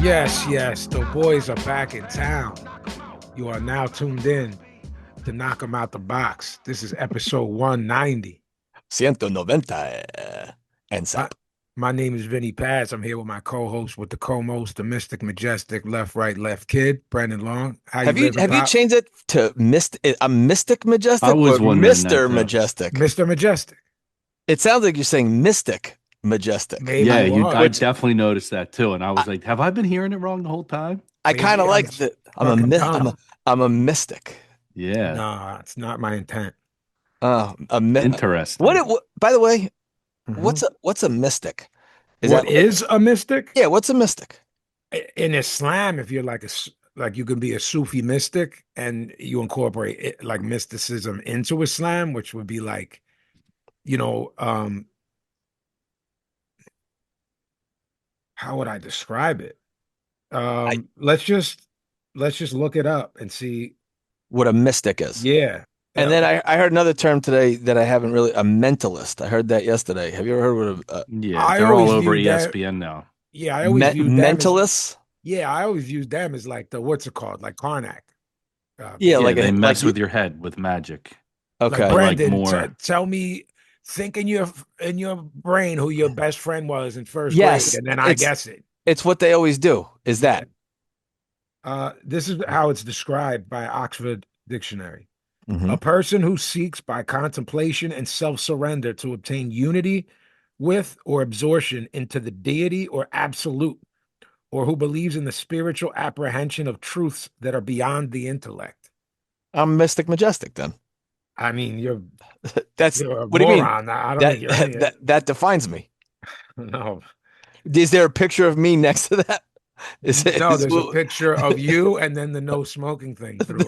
Yes, the boys are back in town. You are now tuned in to Knock 'em Out the Box. This is episode 190. 190 and My, sap. my name is Vinnie Paz. I'm here with my co-host with the co-most, the Mystic Majestic, left, right, left kid, Brendan Long. How you living, Have you Pop? changed it to a Mystic I Majestic or was wondering that Mr. too. Majestic? Mr. Majestic. It sounds like you're saying Mystic Majestic. Maybe Yeah, you I are. definitely noticed that too, and I was like, "Have I been hearing it wrong the whole time?" I Maybe kind of I'm like that. fucking dumb. I'm a mystic. Yeah, No, it's not my intent. A my, interesting. by the way, Mhm. what's a mystic? Is What that is a mystic? yeah? What's a mystic? In Islam, if you're like you can be a Sufi mystic and you incorporate it, like mysticism into Islam, which would be like, you know, how would I describe it? I Let's just look it up and see. What a mystic is. Yeah. And then I heard another term today that I haven't really, a mentalist. I heard that yesterday. Have you ever heard what Yeah, I they're all always over viewed that. ESPN now. Yeah, I always viewed them as. Mentalists? Yeah, I always viewed them as like the what's it called, like Karnak. Yeah, Yeah, like they like mess with your head with magic, Like okay. but like Brendan, more. tell me, think in your brain who your best friend was in first grade, Yes, and then I guess it. it's what they always do. Is Yeah. that? This is how it's described by Oxford Dictionary. Mhm. A person who seeks by contemplation and self-surrender to obtain unity with or absorption into the deity or absolute, or who believes in the spiritual apprehension of truths that are beyond the intellect. I'm Mystic Majestic then. I mean, That's you're a what do you mean? moron. I don't That think you're any. that defines me. No, Is there a picture of me next to that? no. There's a picture of you and then the no smoking thing through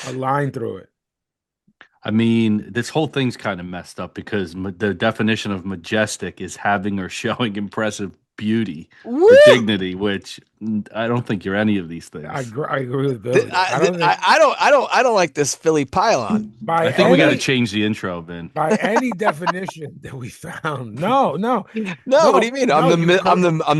a line through it. I mean, this whole thing's kind of messed up because the definition of majestic is having or showing impressive beauty or dignity, which I don't think you're any of these things. I agree with Billy. I don't like this Philly pylon. I think we got to change the intro, Vin. By any definition that we found. No. No, what do you mean? I'm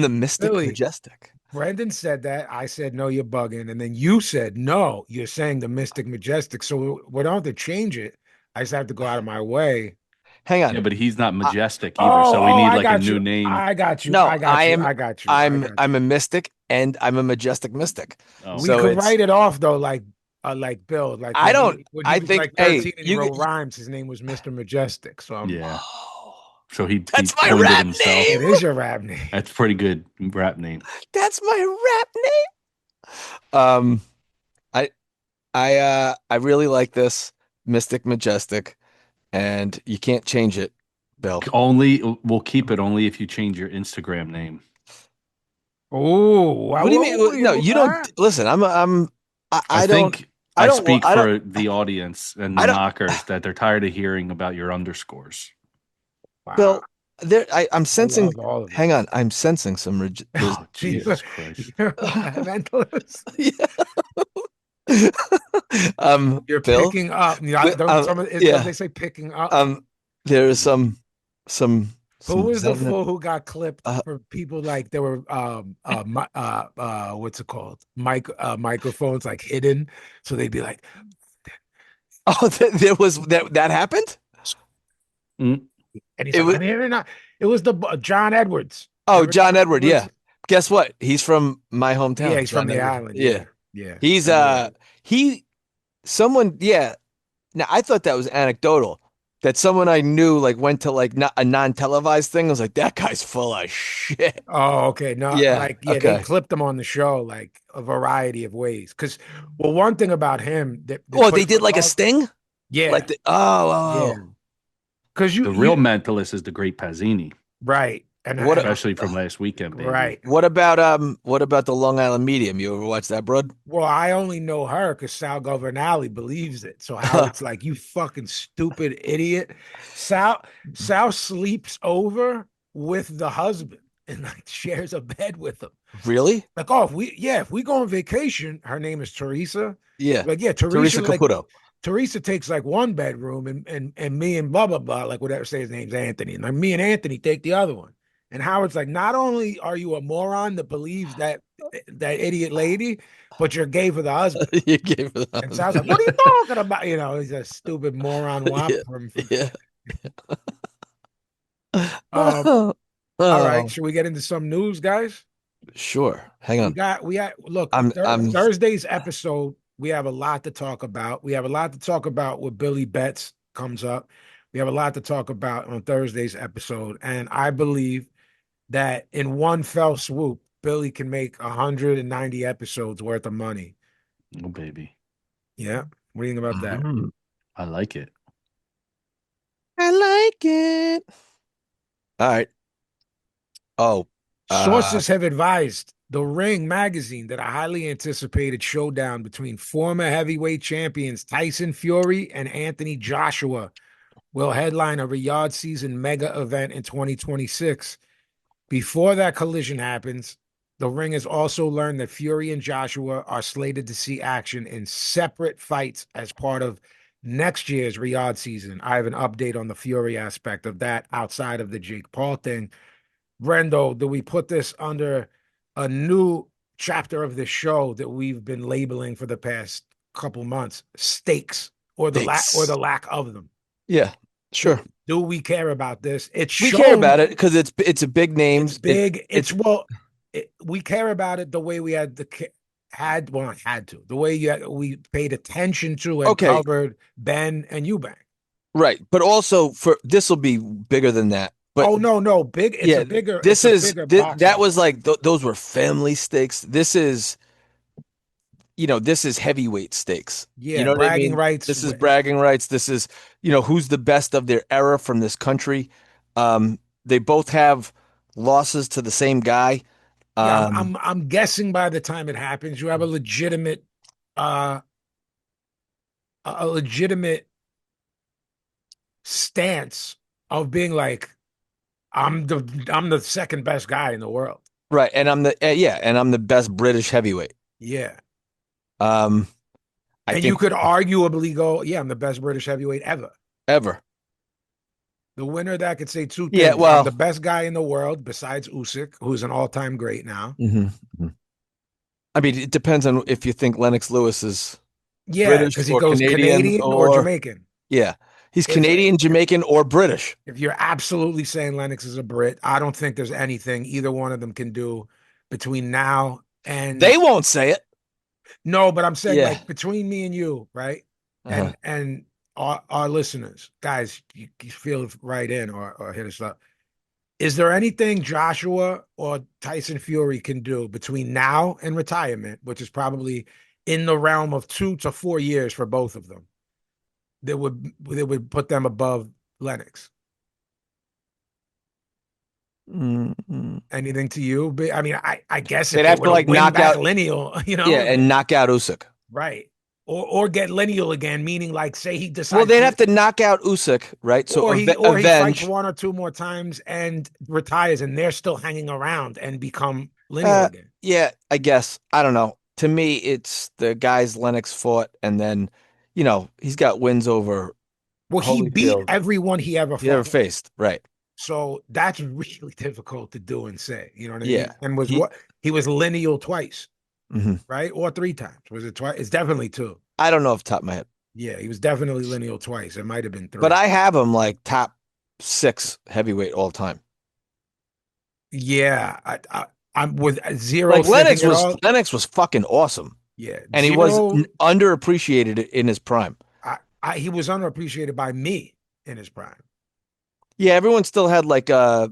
the Mystic Billy, Majestic. Brendan said that. I said, no, you're bugging. And then you said, no, you're saying the Mystic Majestic. So we don't have to change it. I just have to go out of my way. Hang on. Yeah, but he's not majestic either, so we need like a new name. I got you. No, I got you. I'm a mystic and I'm a majestic mystic. Oh. We could write it off though, like Bill. Like I don't. When I he was think like 13 hey, and he wrote rhymes. His name was Mr. Majestic. So yeah. So he that's my coined rap it himself. name. It is your rap name. That's pretty good rap name. That's my rap name. I really like this Mystic Majestic, and you can't change it, Bill. We'll keep it only if you change your Instagram name. Oh, what do you mean? No, you don't listen. I think I speak for the the audience and the knockers that they're tired of hearing about your underscores. Wow. Bill, I'm sensing. Hang on, I'm sensing some. Oh, Jesus Christ! You're a mentalist. You're Bill, picking up. They say picking up. There is some. Who was the fool who got clipped for people like there were what's it called? Microphones like hidden, so they'd be like, "Oh, there was that happened." And he's it was the John Edwards. Oh, John Edward, yeah. Guess what? He's from my hometown. Yeah, he's from the island. Yeah. He's someone. Yeah. Now I thought that was anecdotal. That someone I knew like went to like a non-televised thing. I was like, that guy's full of shit. Oh, okay. No, they clipped him on the show like a variety of ways. Because one thing about him they did like a sting. Yeah. Like yeah. Because the real mentalist is the great Pazzini, right? And especially from last weekend, baby. Right. What about the Long Island Medium? You ever watch that, bro? Well, I only know her because Sal Governale believes it. So how it's like, you fucking stupid idiot. Sal sleeps over with the husband and like shares a bed with him. Really? Like, if we go on vacation, her name is Teresa. Yeah. Like, yeah, Teresa Caputo. Teresa takes like one bedroom and me and blah blah blah, like whatever, say his name's Anthony. And like me and Anthony take the other one. And Howard's like, not only are you a moron that believes that idiot lady, but you're gay for the husband. You gave it And up. Sal's like, what are you talking about? He's a stupid moron wop Yeah. from Yeah. um all right. Oh, Should we get into some news, guys? sure. Hang on. Look, I'm Thursday's episode, we have a lot to talk about. We have a lot to talk about with Billy Betts comes up. We have a lot to talk about on Thursday's episode. And I believe that in one fell swoop, Billy can make 190 episodes worth of money. Oh, baby. Yeah. What do you think about that? I like it. I like it. All right. Oh, Sources have advised The Ring magazine that a highly anticipated showdown between former heavyweight champions Tyson Fury and Anthony Joshua will headline a Riyadh season mega event in 2026. Before that collision happens, The Ring has also learned that Fury and Joshua are slated to see action in separate fights as part of next year's Riyadh season. I have an update on the Fury aspect of that outside of the Jake Paul thing. Brendo, do we put this under a new chapter of the show that we've been labeling for the past couple months? Stakes or thanks. the lack of them. Yeah, sure. Do we care about this? It's We care shown. about it because it's a big name. It's big. We care about it the way we had the way we paid attention to and Okay, covered Ben and Eubank. right. But also for this will be bigger than that. But Oh no, big. yeah, It's a bigger box that office. was like those were family stakes. This is this is heavyweight stakes. You Yeah, know what I bragging mean? rights. This is bragging rights. This is, who's the best of their era from this country. They both have losses to the same guy. Yeah, Um, I'm guessing by the time it happens, you have uh a legitimate stance of being like, I'm the second best guy in the world. right. And I'm the best British heavyweight. Yeah. Um, I And you think could arguably go, yeah, I'm the best British heavyweight ever. ever. The winner of that could say two Yeah, things. I'm the well, best guy in the world besides Usyk, who's an all-time great now. mhm. I mean, it depends on if you think Lennox Lewis is Yeah, British because he or goes Canadian Canadian or or Jamaican. yeah, he's If Canadian, Jamaican, or British. if you're absolutely saying Lennox is a Brit, I don't think there's anything either one of them can do between now and They won't say it. no, but I'm saying Yeah. like between me and you, right? Uh-huh. And our listeners, guys, you feel right in or hit us up. Is there anything Joshua or Tyson Fury can do between now and retirement, which is probably in the realm of 2 to 4 years for both of them, that would put them above Lennox? Mm-hmm. Anything to you? I mean, I guess if They'd they have were to to like win knock back out, lineal, yeah, and knock out Usyk. right, or get lineal again, meaning like say he Well, decides they'd to, have to knock out Usyk, right? So or he fights avenge. one or two more times and retires, and they're still hanging around and become lineal Uh, again. yeah, I guess. I don't know. To me, it's the guys Lennox fought, and then, he's got wins over Well, he beat Holyfield. everyone he ever He never fought. faced, right? So that's really difficult to do and say. You know what I Yeah. mean? And was He, what he was lineal twice, mhm. right? Or three times. Was it twice? It's definitely two. I don't know off the top of my head, Yeah, he was definitely lineal twice. It might have been but three. I have him like top 6 heavyweight all time. Yeah, I'm with zero Like thinking at all. Lennox was fucking awesome, Yeah, and he was zero. underappreciated in his prime. He was underappreciated by me in his prime. Yeah, everyone still had like a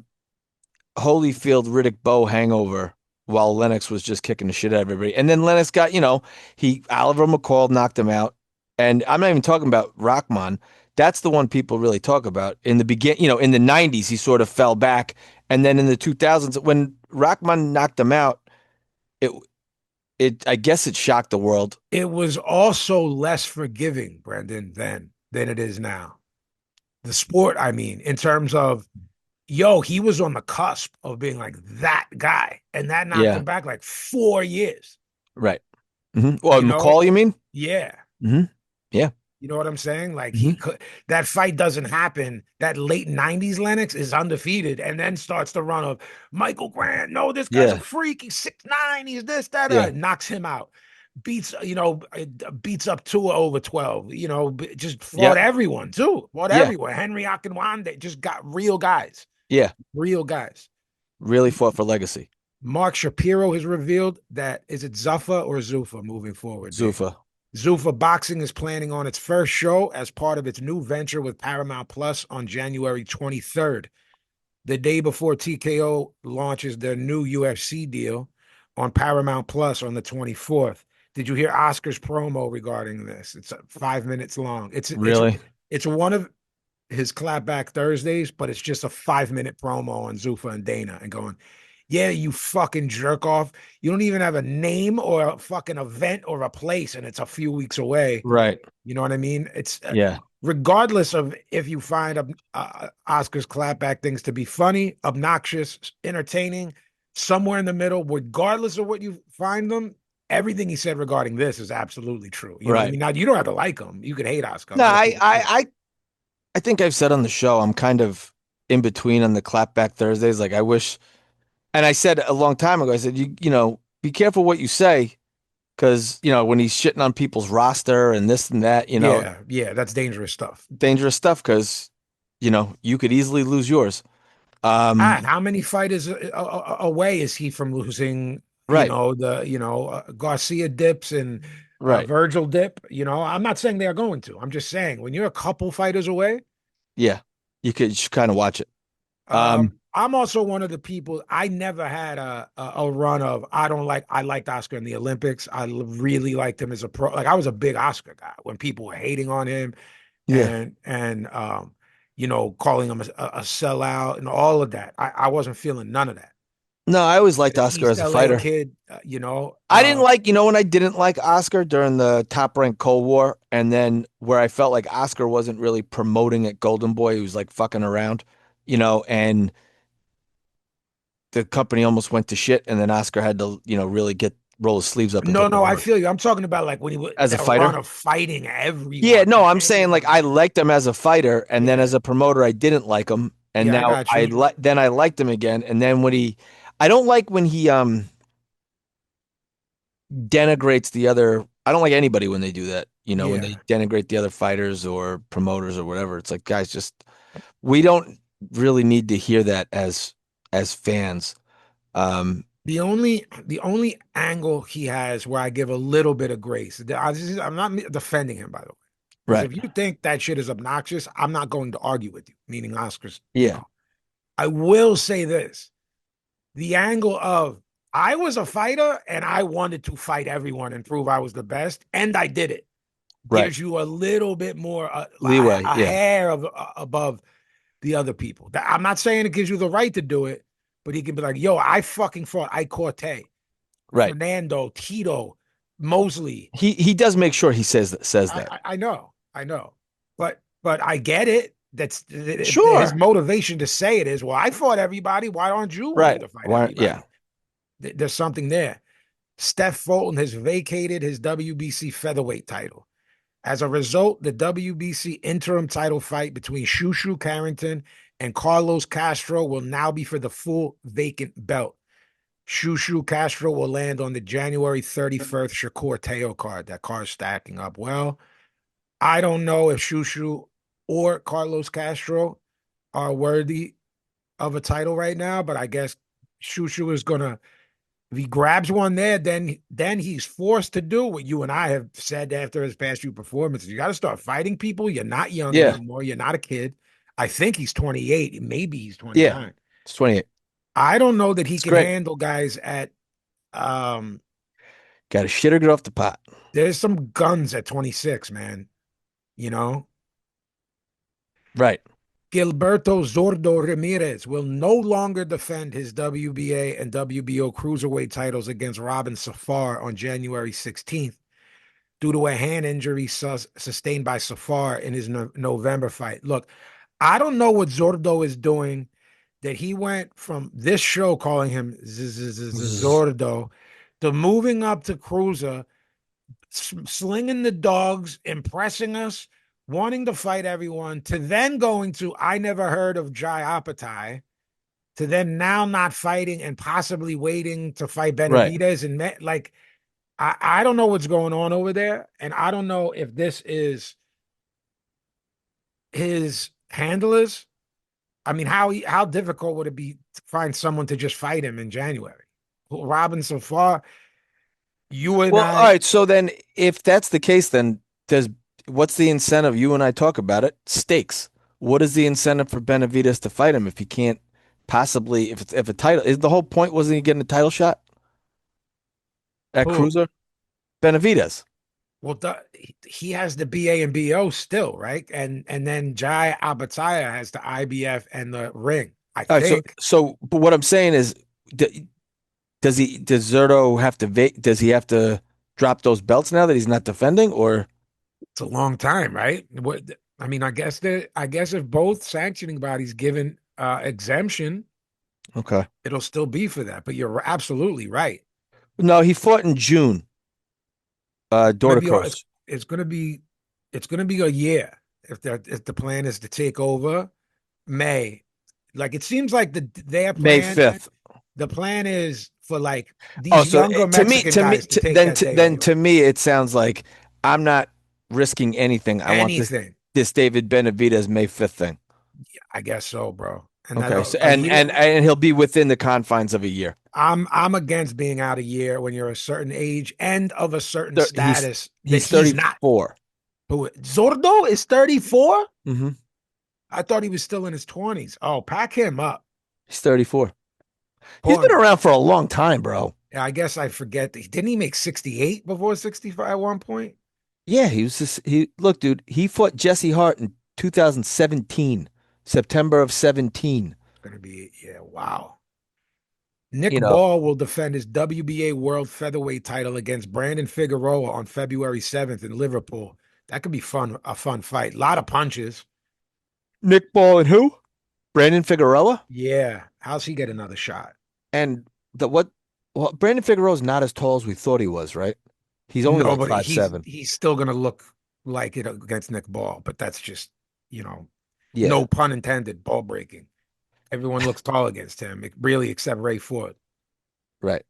Holyfield Riddick Bowe hangover while Lennox was just kicking the shit out of everybody. And then Lennox got, Oliver McCall knocked him out. And I'm not even talking about Rahman. That's the one people really talk about. In the in the 90s, he sort of fell back. And then in the 2000s, when Rahman knocked him out, it I guess it shocked the world. It was also less forgiving, Brendan, than it is now. The sport, I mean, in terms of he was on the cusp of being like that guy, and that knocked Yeah, him back like 4 years. right. Well, You know? McCall, you mean? Yeah. hmm Yeah. You know what I'm saying? Like he Mhm. could that fight doesn't happen. That late 90s Lennox is undefeated and then starts the run of Michael Grant. No, this guy's a Yeah. freak. He's 6'9", he's this, that, Yeah. knocks him out. Beats up Tua over 12. Just fought Yep. everyone too. Fought Yeah. everyone. Henry Akinwande just got real guys. Yeah. Real guys. Really fought for legacy. Mark Shapiro has revealed that is it Zuffa or Zufa moving forward, Big? Zufa. Zuffa Boxing is planning on its first show as part of its new venture with Paramount Plus on January 23rd, the day before TKO launches their new UFC deal on Paramount Plus on the 24th. Did you hear Oscar's promo regarding this? It's 5 minutes long. Really? It's one of his clapback Thursdays, but it's just a 5 minute promo on Zuffa and Dana and going, yeah, you fucking jerk off. You don't even have a name or a fucking event or a place, and it's a few weeks away. Right. You know what I mean? It's Yeah. regardless of if you find Oscar's clapback things to be funny, obnoxious, entertaining, somewhere in the middle, regardless of what you find them, everything he said regarding this is absolutely true. You know what I Right. mean? Now you don't have to like him. You could hate Oscar. A No, lot of people do. I think I've said on the show, I'm kind of in between on the clapback Thursdays. Like I wish, and I said a long time ago, I said, be careful what you say. Cause, when he's shitting on people's roster and this and that, Yeah, that's dangerous stuff. dangerous stuff. Cause, you could easily lose yours. How many fighters away is he from losing? Right. Garcia dips and Right. Virgil dip. I'm not saying they are going to. I'm just saying when you're a couple fighters away. Yeah. You should kind of watch it. Um, I'm also one of the people. I never had a run of I liked Oscar in the Olympics. I really liked him as a pro. Like I was a big Oscar guy when people were hating on him yeah. and calling him a sellout and all of that. I wasn't feeling none of that. No, I always liked Oscar East as a LA fighter. kid, I didn't like, when I didn't like Oscar during the Top Rank Cold War, and then where I felt like Oscar wasn't really promoting at Golden Boy, he was like fucking around, and the company almost went to shit, and then Oscar had to, really roll his sleeves up and No, get to no, I work feel you. I'm talking about like when he was as a that run fighter. of fighting Yeah, everyone no, and I'm saying like anyone. I liked him as a fighter, and then Yeah, as a promoter, I didn't like him, and yeah, I now got you. then I liked him again, and then I don't like when he denigrates the other. I don't like anybody when they do that. When they Yeah. denigrate the other fighters or promoters or whatever. It's like, guys, just we don't really need to hear that as fans. Um, The only angle he has where I give a little bit of grace. I'm not defending him, by the way, because right. if you think that shit is obnoxious, I'm not going to argue with you. Meaning Oscars, Yeah. I will say this: the angle of I was a fighter and I wanted to fight everyone and prove I was the best, and I did it. Right. Gives you a little bit more, Leeway. a Yeah. hair of above the other people. I'm not saying it gives you the right to do it, but he can be like, yo, I fucking fought Ike Corte, Right. Fernando, Tito, Mosley. He does make sure he says that. I know, but I get it. That's his Sure. motivation to say it is, well, I fought everybody. Why aren't you willing Right. to fight Why? Yeah. everybody? There's something there. Steph Fulton has vacated his WBC featherweight title. As a result, the WBC interim title fight between Shushu Carrington and Carlos Castro will now be for the full vacant belt. Shushu Castro will land on the January 31st Shakur Teo card. That card's stacking up well. I don't know if Shushu or Carlos Castro are worthy of a title right now, but I guess Shushu is gonna if he grabs one there, then he's forced to do what you and I have said after his past few performances. You got to start fighting people. You're not young Yeah. anymore. You're not a kid. I think he's 28. Maybe he's Yeah. 29. It's 28. I don't know that he It's can great. handle guys at Got to shit or get off the pot. there's some guns at 26, man. You know? Right. Gilberto Zordo Ramirez will no longer defend his WBA and WBO cruiserweight titles against Robin Safar on January 16th due to a hand injury sustained by Safar in his November fight. Look, I don't know what Zordo is doing that he went from this show calling him Zordo to moving up to cruiser, slinging the dogs, impressing us, wanting to fight everyone, to then going to I never heard of Jai Apatai, to then now not fighting and possibly waiting to fight Right. Benavidez and like I don't know what's going on over there, and I don't know if this is his handlers. I mean, how difficult would it be to find someone to just fight him in January? Robin, so far, you and Well, all I, right. So then, if that's the case, then does what's the incentive? You and I talk about it. Stakes. What is the incentive for Benavidez to fight him if he can't possibly if a title is the whole point? Wasn't he getting a title shot at who, Cruiser? Benavidez. well, he has the BA and BO still, right? And then Jai Abataya has the IBF and the ring, I All right. So think. so, but what I'm saying is, does Zerto have to does he have to drop those belts now that he's not defending or It's a long time, right? What I mean, I guess if both sanctioning bodies given exemption, okay? it'll still be for that. But you're absolutely right. No, he fought in June. Door to Maybe coast. it's gonna be a year if the plan is to take over May. Like it seems like their May plan, 5th. the plan is for like Oh, these so younger to me, Mexican guys to take that day then anyway. to me, it sounds like I'm not risking anything. I want Anything, this David Benavidez May 5th thing. I guess so, bro. And that Okay, so a year. and he'll be within the confines of a year. I'm against being out a year when you're a certain age and of a certain He's status that he's he's not. 34. Who Zordo is 34? Mm-hmm. I thought he was still in his 20s. Oh, pack him up. He's 34. He's been Porn. around for a long time, bro. Yeah, I guess I forget. Didn't he make 68 before 65 at one point? Yeah, he was just he look, dude, he fought Jesse Hart in 2017, September of 17. It's gonna be, yeah, wow. Nick You know, Ball will defend his WBA World Featherweight title against Brandon Figueroa on February 7th in Liverpool. That could be fun, a fun fight. A lot of punches. Nick Ball and who? Brandon Figueroa? Yeah. How's he get another shot? And the what? Well, Brandon Figueroa's not as tall as we thought he was, right? He's only No, like but five he's seven. he's still gonna look like it against Nick Ball, but that's just, Yeah, no pun intended, ball breaking. Everyone looks tall against him, really, except Ray Ford. right.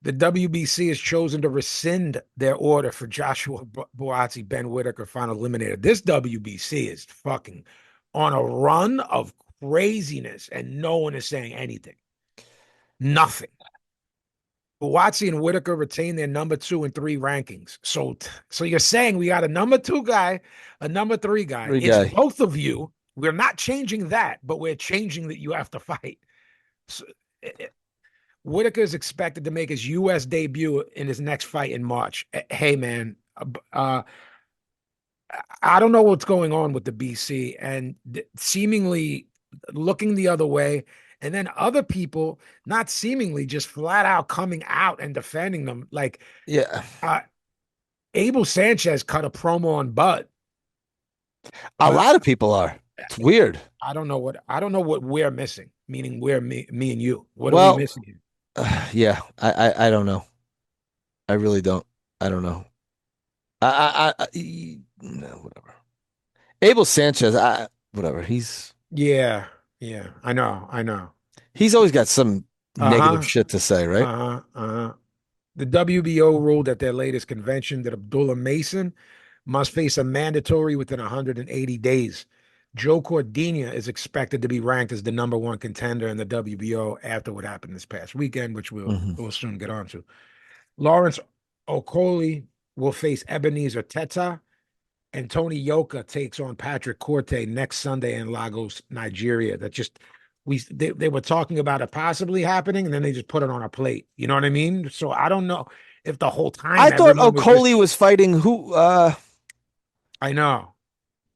The WBC has chosen to rescind their order for Joshua Buatsi, Ben Whitaker, final eliminator. This WBC is fucking on a run of craziness, and no one is saying anything. Nothing. Buatsi and Whitaker retain their number 2 and 3 rankings. So you're saying we got a number 2 guy, a number 3 guy. Three It's guy. both of you. We're not changing that, but we're changing that you have to fight. So, Whitaker is expected to make his U.S. debut in his next fight in March. Hey, man, I don't know what's going on with the BC and seemingly looking the other way. And then other people, not seemingly, just flat out coming out and defending them. Like Yeah, uh, Abel Sanchez cut a promo on Bud. a lot of people are. It's weird. I don't know what we're missing. Meaning we're me and you. What are we Well, missing here? yeah, I don't know. I really don't. I don't know. No, whatever. Abel Sanchez, whatever. Yeah, yeah. I know. He's always got some negative Uh-huh. shit to say, right? Uh-huh. The WBO ruled at their latest convention that Abdullah Mason must face a mandatory within 180 days. Joe Cordina is expected to be ranked as the number 1 contender in the WBO after what happened this past weekend, which Hmm. we'll soon get on to. Lawrence Okoli will face Ebenezer Teta, and Tony Yoka takes on Patrick Corte next Sunday in Lagos, Nigeria. That just they were talking about it possibly happening, and then they just put it on a plate. You know what I mean? So I don't know if the whole I time thought everyone was just. Okoli was fighting who? I know.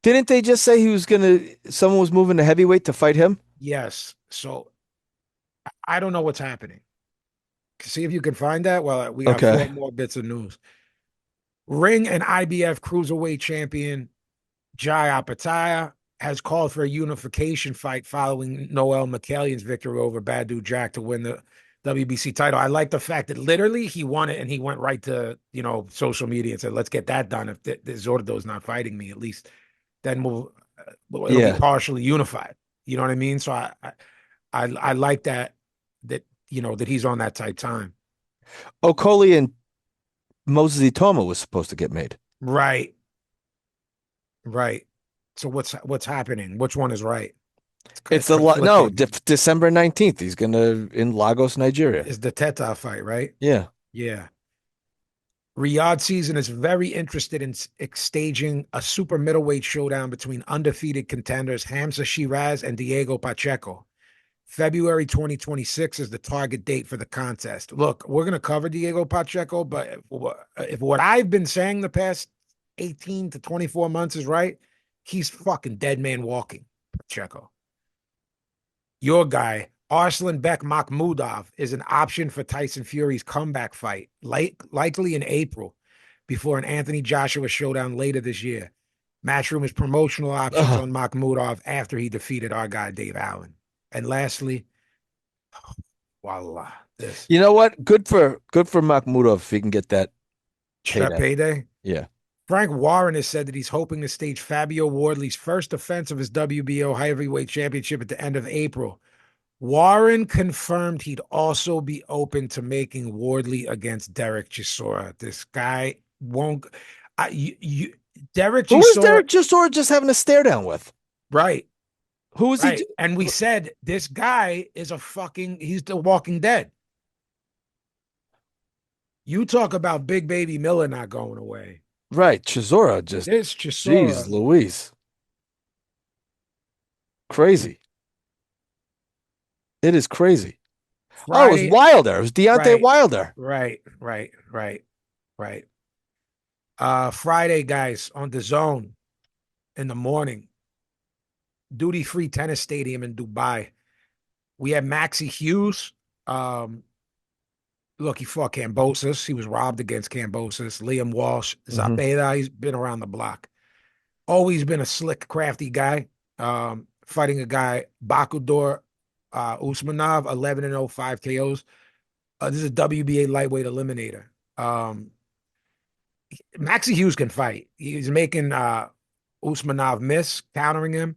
Didn't they just say he was someone was moving to heavyweight to fight him? Yes. So I don't know what's happening. See if you can find that. Well, we got 4 Okay. more bits of news. Ring and IBF cruiserweight champion Jai Apataya has called for a unification fight following Noel McCallion's victory over Badu Jack to win the WBC title. I like the fact that literally he won it and he went right to social media and said, "Let's get that done. If Zordo's not fighting me, at least then it'll be Yeah. partially unified. You know what I mean? So I like that that he's on that tight time. Okoli and Moses Itoma was supposed to get made. Right, right. So what's happening? Which one is right? It's It's the no, conflicting. December 19th. He's gonna in Lagos, Nigeria. Is the Teta fight, right? Yeah. Yeah. Riyadh season is very interested in staging a super middleweight showdown between undefeated contenders Hamza Shiraz and Diego Pacheco. February 2026 is the target date for the contest. Look, we're going to cover Diego Pacheco, but if what I've been saying the past 18 to 24 months is right, he's fucking dead man walking, Pacheco. Your guy, Arslan Bek Makhmudov, is an option for Tyson Fury's comeback fight, likely in April, before an Anthony Joshua showdown later this year. Matchroom is promotional options Ugh. on Makhmudov after he defeated our guy, Dave Allen. And lastly, voila, this You know what? Good for Makhmudov if he can get that payday. payday. Yeah. Frank Warren has said that he's hoping to stage Fabio Wardley's first defense of his WBO heavyweight championship at the end of April. Warren confirmed he'd also be open to making Wardley against Derek Chisora. This guy won't. Derek Who is Chisora, Derek Chisora just having a stare down with? right, Who is he? right. And we said this guy is he's the Walking Dead. You talk about Big Baby Miller not going away. Right. Chisora just, This jeez Chisora, Louise. Crazy. It is crazy. Oh, it was Friday, Wilder. It was Deontay right, Wilder. right. Friday, guys, on the zone in the morning, duty-free tennis stadium in Dubai. We had Maxie Hughes. Look, he fought Kambosos. He was robbed against Kambosos. Liam Walsh, Mhm. Zapata. He's been around the block. Always been a slick, crafty guy. Fighting a guy, Bakudor Usmanov, 11-0, 5 KOs. This is a WBA lightweight eliminator. Maxie Hughes can fight. He's making Usmanov miss, countering him.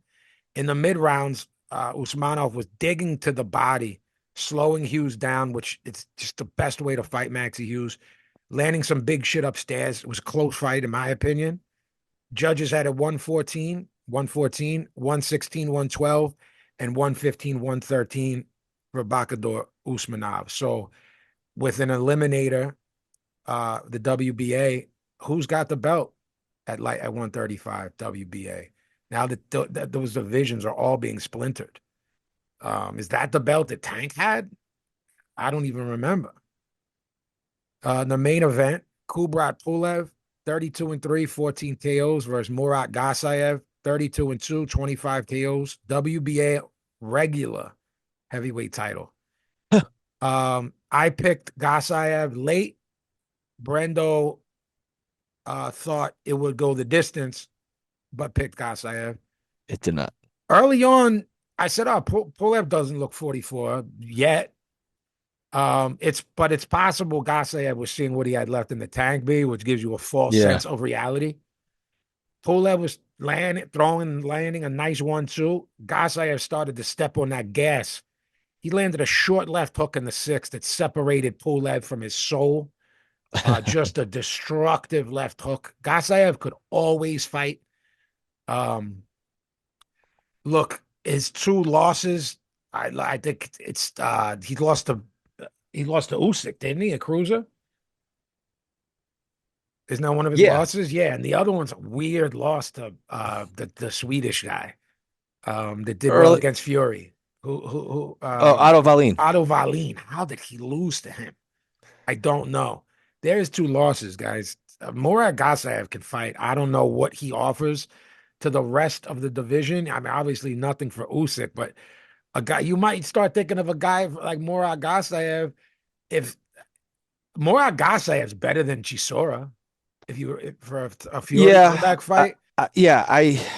In the mid rounds, Usmanov was digging to the body, slowing Hughes down, which it's just the best way to fight Maxie Hughes. Landing some big shit upstairs. It was a close fight, in my opinion. Judges had a 114, 114, 116, 112, and 115, 113 for Bakador Usmanov. So with an eliminator, the WBA, who's got the belt at 135 WBA? Now that those divisions are all being splintered. Is that the belt that Tank had? I don't even remember. The main event, Kubrat Pulev, 32-3, 14 KOs versus Murat Gasayev, 32-2, 25 KOs. WBA regular heavyweight title. I picked Gasayev late. Brendo thought it would go the distance, but picked Gasayev. It did not. Early on, I said, "Oh, Pulev doesn't look 44 yet." It's possible Gasayev was seeing what he had left in the tank B, which gives you a false Yeah. sense of reality. Pulev was landing a nice 1-2. Gasayev started to step on that gas. He landed a short left hook in the sixth that separated Pulev from his soul. Just a destructive left hook. Gasayev could always fight. Look, his two losses, I think it's he lost to Usyk, didn't he? A cruiser? Isn't that one of his Yeah. losses? Yeah, and the other one's a weird loss to the Swedish guy that did well Early. against Fury. Who Otto Wallin. Otto Wallin. How did he lose to him? I don't know. There's two losses, guys. Murat Gasayev can fight. I don't know what he offers to the rest of the division. I mean, obviously nothing for Usyk, but a guy you might start thinking of a guy like Murat Gasayev. If Murat Gasayev's better than Chisora, if you were for a Fury comeback fight, yeah.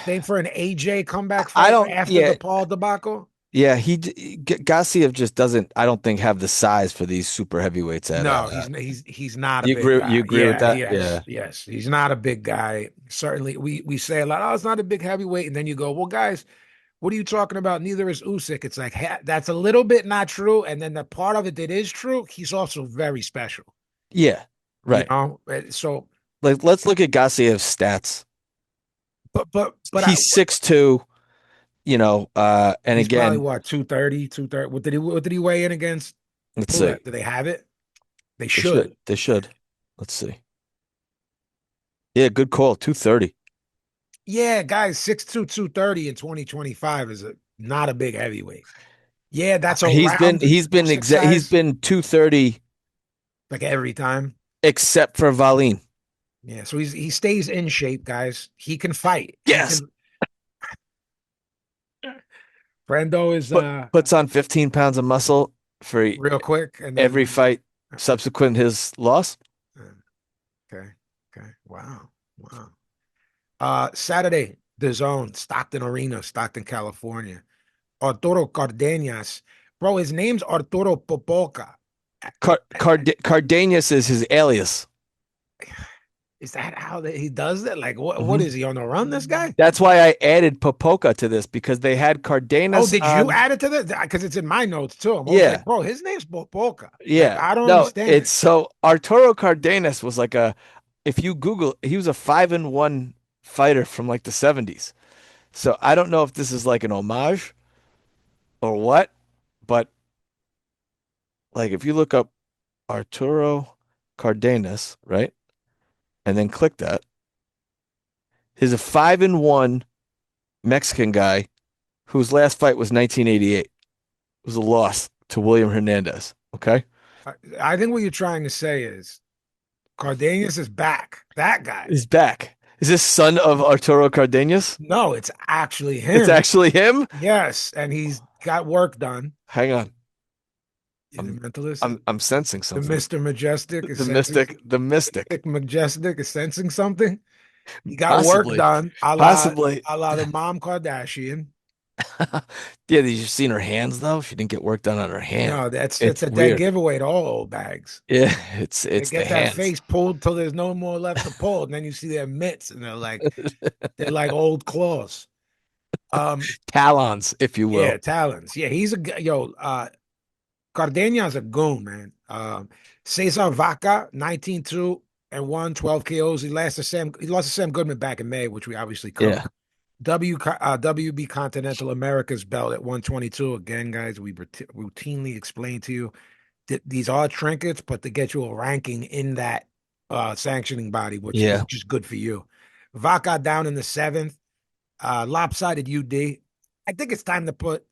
same for an AJ comeback I fight don't. after Yeah. the Paul debacle. Yeah, Gassiev just doesn't, I don't think, have the size for these super heavyweights at No, he's not a you big agree guy. with Yeah, that? yes, Yeah. yes. He's not a big guy. Certainly, we say a lot, oh, it's not a big heavyweight, and then you go, well, guys, what are you talking about? Neither is Usyk. It's like that's a little bit not true, and then the part of it that is true, he's also very special. Yeah. You Right. know, so Like let's look at Gassiev's stats. but He's 6'2", and he's probably again, what 230, 230. What did he weigh in against let's see. Poulet? Do they have it? They They should. should. They should. Let's see. Yeah, good call. 230. Yeah, guys, 6'2", 230 in 2025 is not a big heavyweight. Yeah, that's around most He's size, been 230 like every time. except for Valine. Yeah, so he stays in shape, guys. He can fight. He Yes. can. Brendo is Puts on 15 pounds of muscle for real quick, and every then fight subsequent his loss. okay, okay, wow, wow. Saturday, the Zone, Stockton Arena, Stockton, California. Arturo Cardenas, bro. His name's Arturo Popoca. Cardenas is his alias. Is that how he does that? Like, what? Mhm. What is he on the run? This guy? That's why I added Popoca to this because they had Oh, Cardenas did you on. add it to this? Because it's in my notes too. I'm always Yeah, like, bro, his name's Popoca. Like, yeah. I don't No, understand it's it. so Arturo Cardenas was like if you Google, he was a 5-1 fighter from like the 70s. So I don't know if this is like an homage or what, but like if you look up Arturo Cardenas, right? And then click that, he's a 5-1 Mexican guy whose last fight was 1988. It was a loss to William Hernandez. Okay. I think what you're trying to say is Cardenas is back. That guy. He's back. Is this son of Arturo Cardenas? No, it's actually It's him. actually him? Yes, and he's got work done. Hang on. The I'm mentalist, I'm sensing the something. Mr. Majestic is The sensing mystic, the mystic. Majestic is sensing something. He got work Possibly. done, Possibly. a la the mom Kardashian. Yeah, did you seen her hands though? She didn't get work done on her hand. No, that's It's a dead weird. giveaway to all old bags. Yeah, They it's the get that hands. face pulled till there's no more left to pull, and then you see their mitts, and they're like old claws. Talons, if you Yeah, will. talons. Yeah, he's yo. Cardena's a goon, man. Cesar Vaca, 19-2 and 1, 12 KOs. He lost to Sam Goodman back in May, which we obviously covered. Yeah. WB Continental America's belt at 122. Again, guys, we routinely explain to you that these are trinkets, but to get you a ranking in that sanctioning body, Yeah. which is good for you. Vaca down in the seventh. Lopsided UD. I think it's time to put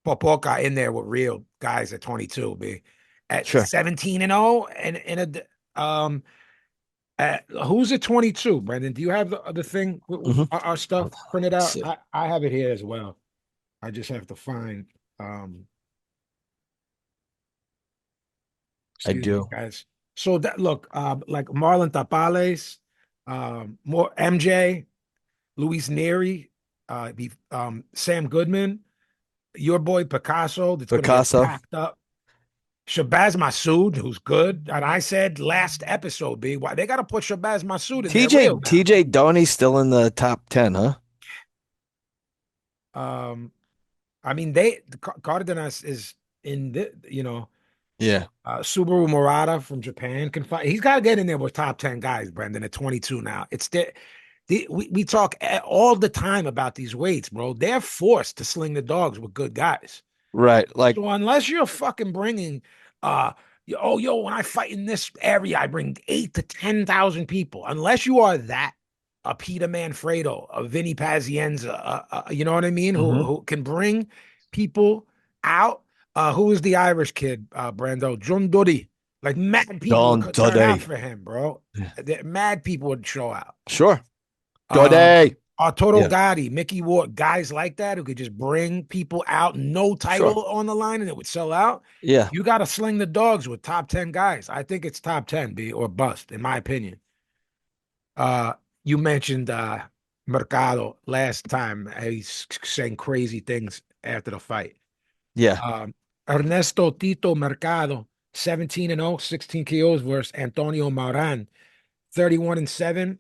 Popoca in there with real guys at 22, B. At Sure. 17-0 and in a who's at 22, Brendan? Do you have the thing our stuff printed Let's out? see. I have it here as well. I just have to find I excuse me, do. guys. So that look, like Marlon Tapales, more MJ, Luis Neri, Sam Goodman, your boy Picasso, that's going to get Picasso. packed up. Shabazz Masood, who's good. And I said last episode, B, why they got to put Shabazz Masood in their wheel now. TJ Donnie's still in the top 10, huh? I mean, Cardenas is in the, Yeah. Subaru Murata from Japan can fight. He's got to get in there with top 10 guys, Brendan, at 22 now. It's we talk all the time about these weights, bro. They're forced to sling the dogs with good guys. Right. Like, So unless you're fucking bringing, when I fight in this area, I bring 8 to 10,000 people. Unless you are that, a Peter Manfredo, a Vinny Pazienza, you know what I mean? Who can bring people out. Who is the Irish kid, Brando? John Duddy. Like mad people Don would turn out Duddy. for him, bro. Mad people would show out. Sure. Um, Duddy. Arturo Yeah. Gotti, Mickey Ward, guys like that who could just bring people out, no title Sure. on the line, and it would sell out. Yeah. You got to sling the dogs with top 10 guys. I think it's top 10, B, or bust, in my opinion. You mentioned Mercado last time. He's saying crazy things after the fight. Yeah. Ernesto Tito Mercado, 17-0, 16 KOs versus Antonio Maran, 31-7,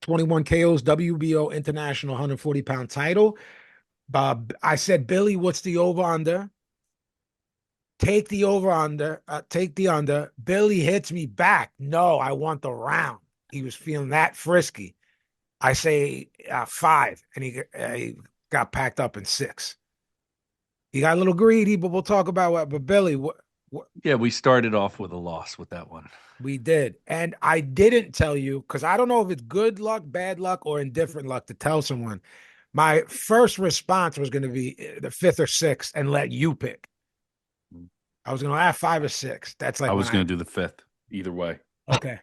21 KOs, WBO International 140-pound title. Bob, I said, Billy, what's the over under? Take the over under, take the under. Billy hits me back. No, I want the round. He was feeling that frisky. I say 5, and he got packed up in 6. He got a little greedy, but we'll talk about what. But Billy, what Yeah, we started off with a loss with that one. we did, and I didn't tell you because I don't know if it's good luck, bad luck, or indifferent luck to tell someone. My first response was going to be the 5th or 6th, and let you pick. I was going to add 5 or 6. That's like I when was going to do the 5th either way. Okay.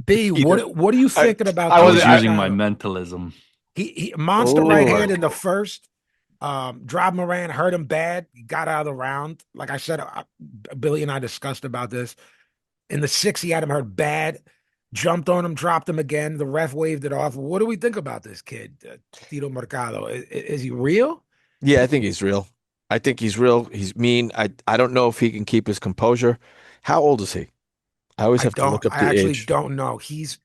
B, Either. what are you thinking about I was Tito using my Mercado? mentalism. He monster right hand in the first. Dropped Moran, hurt him bad. He got out of the round. Like I said, Billy and I discussed about this. In the 6th, he had him hurt bad. Jumped on him, dropped him again. The ref waved it off. What do we think about this kid, Tito Mercado? Is he real? Yeah, I think he's real. I think he's real. He's mean. I don't know if he can keep his composure. How old is he? I always have to look up I the actually age. don't know. He's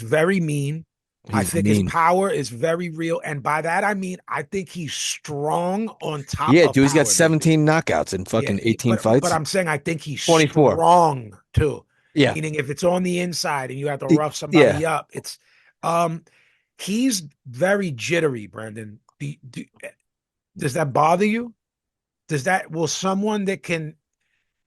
very mean. I He's think his mean. power is very real. And by that I mean I think he's strong on top Yeah, of dude, he's got power, baby. 17 knockouts in Yeah, fucking 18 but fights. I'm saying I think he's 24. strong too. Yeah. Meaning if it's on the inside and you have to Y- rough Yeah. somebody up, it's he's very jittery, Brendan. Does that bother you? Will someone that can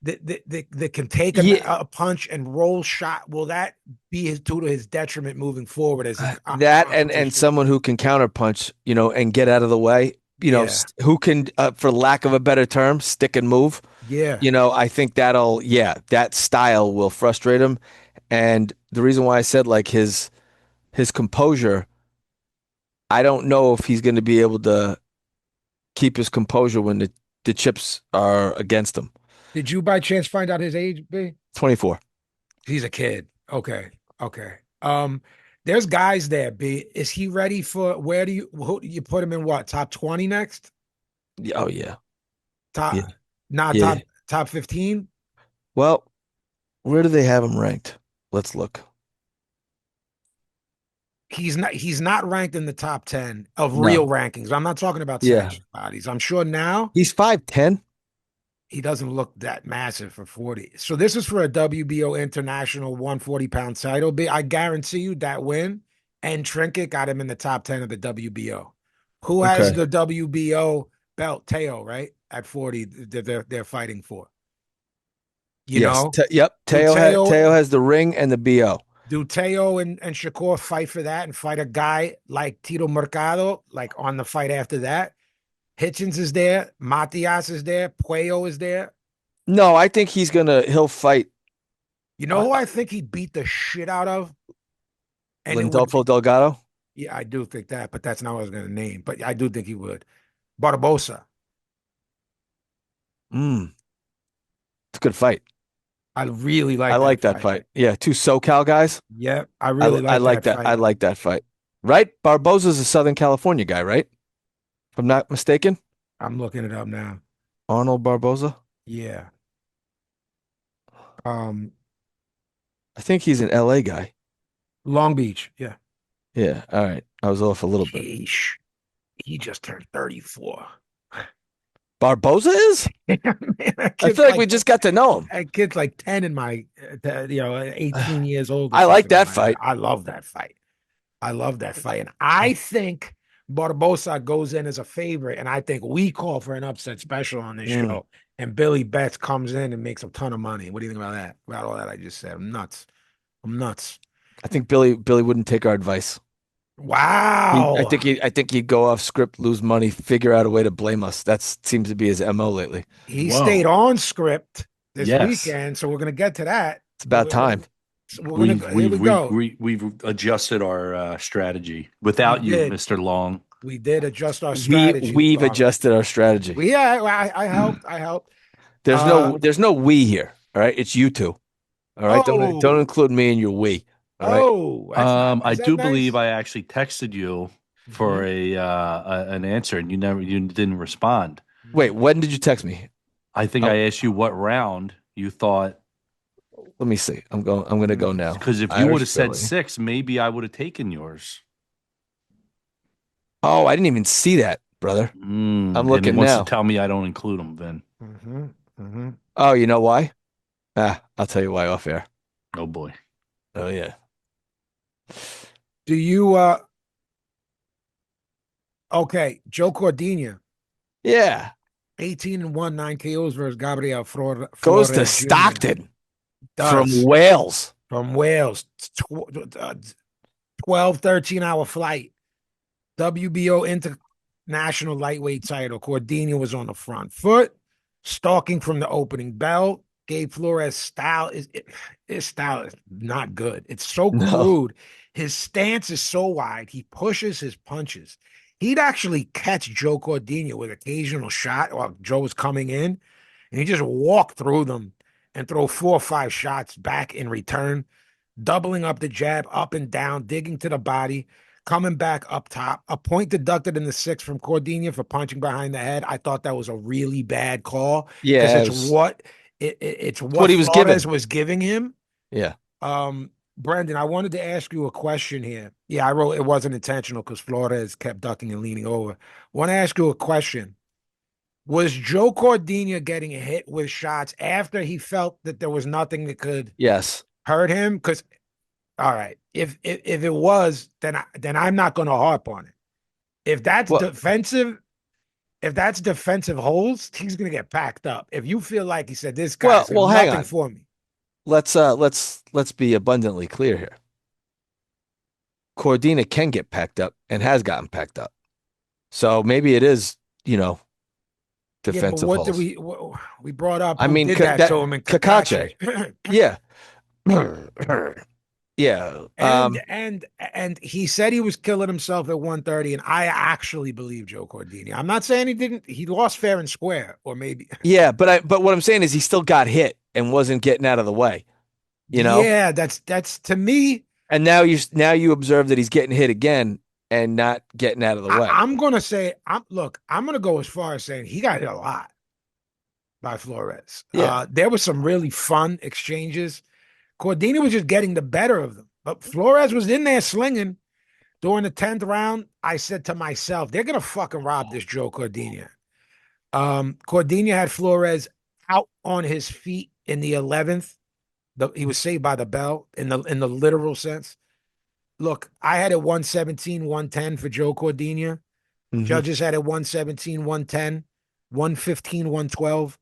that can take Yeah. a punch and roll shot, will that be to his detriment moving forward as he That and competition? someone who can counterpunch, and get out of the way, Yeah, who can, for lack of a better term, stick and move. yeah. I think that style will frustrate him. And the reason why I said like his composure, I don't know if he's going to be able to keep his composure when the chips are against him. Did you by chance find out his age, B? 24. He's a kid. Okay, okay. There's guys there, B. Is he ready for who do you put him in what? Top 20 next? Oh yeah. Top Yeah. not Yeah. top 15? Well, where do they have him ranked? Let's look. He's not ranked in the top 10 of No. real rankings. I'm not talking about Yeah. sanctioned bodies. I'm sure now He's 5'10". he doesn't look that massive for 40. So this is for a WBO International 140-pound title. I guarantee you that win and Trinket got him in the top 10 of the WBO. Who has Okay. the WBO belt? Teo, right? At 40, they're fighting for. You Yes. know, Yep. do Teo has the ring and the BO. Teo and Shakur fight for that and fight a guy like Tito Mercado, like on the fight after that? Hitchens is there, Matias is there, Puello is there. No, I think he'll fight You know who I think he beat the shit out of? And it would, Lindolfo Delgado. yeah, I do think that, but that's not what I was going to name. But I do think he would. Barbosa. Mm, it's a good fight. I really I like like that that fight. fight. Yeah, two SoCal guys. Yeah, I I, really I like like that that. I fight. like that fight. Right? Barboza's a Southern California guy, right? If I'm not mistaken. I'm looking it up now. Arnold Barboza. Yeah. Um, I think he's an LA guy. Long Beach. Yeah. Yeah. All right. I was off a little bit. Sheesh. He just turned 34. Barboza is? Man, I feel like we just got to know him. that kid's like 10 in my, 18 years old. I like that fight. I love that fight. I love that fight. And I think Barbosa goes in as a favorite. And I think we call for an upset special on this show. And Billy Betts comes in and makes a ton of money. What do you think about that? About all that I just said. I'm nuts. I think Billy wouldn't take our advice. Wow. I think he'd go off script, lose money, figure out a way to blame us. That seems to be his MO lately. He Whoa. stayed on script this Yes. weekend. So we're going to get to that. It's about time. So here we go. We've adjusted our strategy without We you, did. Mr. Long. We did adjust our strategy. We've adjusted our strategy. Yeah, I helped. There's no we here. All right. It's you two. All right. Oh. Don't include me in your we. All right. Oh, that's not- I is that do nice? believe I actually texted you for an answer, and you didn't respond. Wait, when did you text me? I think Oh, I asked you what round you thought, let me see. I'm gonna go now. because if you would Irish have said Philly. 6, maybe I would have taken yours. Oh, I didn't even see that, brother. I'm And he looking wants to now. tell me I don't include them, Vin. Mm-hmm. Mm-hmm. Oh, you know why? I'll tell you why off air. Oh boy. Oh yeah. Do you okay, Joe Cordina, Yeah. 18 and 1, 9 KOs versus Gabriel Goes to Flores Jr. Stockton from Does Wales. from Wales. 12, 13-hour flight. WBO International Lightweight title. Cordina was on the front foot, stalking from the opening bell. Gabe Flores' style his style is not good. It's so No. crude. His stance is so wide. He pushes his punches. He'd actually catch Joe Cordina with occasional shot while Joe was coming in, and he just walk through them and throw 4 or 5 shots back in return, doubling up the jab, up and down, digging to the body, coming back up top. A point deducted in the sixth from Cordina for punching behind the head. I thought that was a really bad call because Yeah, it's it's what what he was Flores given. was giving him. Yeah. Brendan, I wanted to ask you a question here. Yeah, I wrote it wasn't intentional because Flores kept ducking and leaning over. Want to ask you a question. Was Joe Cordina getting hit with shots after he felt that there was nothing that could Yes. hurt him? Because all right, if it was, then I'm not going to harp on it. If that's Well, defensive, if that's defensive holds, he's going to get packed up. If you feel like he said this well, guy's got well, hang nothing on. for me, Let's be abundantly clear here. Cordina can get packed up and has gotten packed up. So maybe it is, yeah. But defensive what did holes. we brought up? I Who mean, did that to that him in Kakache. Kakache? Yeah. Yeah. And he said he was killing himself at 130, and I actually believe Joe Cordini. I'm not saying he didn't. He lost fair and square, or maybe. Yeah, but what I'm saying is he still got hit and wasn't getting out of the way, you know? Yeah, that's to me. And now you observe that he's getting hit again and not getting out of the way. I'm gonna say, I'm gonna go as far as saying he got hit a lot by Flores. Yeah. There was some really fun exchanges. Cordini was just getting the better of them, but Flores was in there slinging. During the 10th round, I said to myself, they're gonna fucking rob this Joe Cordina. Cordina had Flores out on his feet in the 11th. He was saved by the bell in the literal sense. Look, I had it 117, 110 for Joe Cordina. Mhm. Judges had it 117, 110, 115, 112,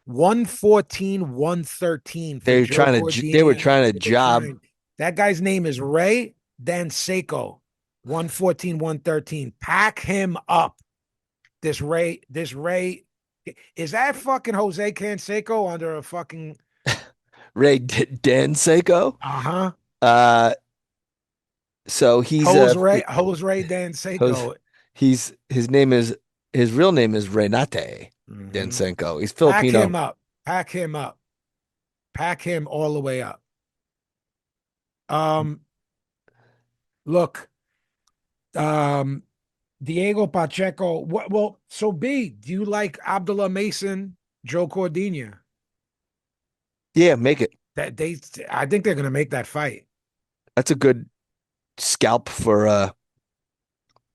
114, 113 for Joe They were Cordina. trying to job. That guy's name is Ray Danseco. 114, 113. Pack him up. This Ray. Is that fucking Jose Canseco under a fucking Dan Seiko. uh-huh? Uh, so Jose Ray Jose- Danseco. his real name is Renate Mhm. Dansenko. He's Pack Filipino. him up. Pack him up. Pack him all the way up. Um, look, um, Diego Pacheco. Well, so B, do you like Abdullah Mason, Joe Cordina? Yeah, make it. I think they're gonna make that fight. That's a good scalp for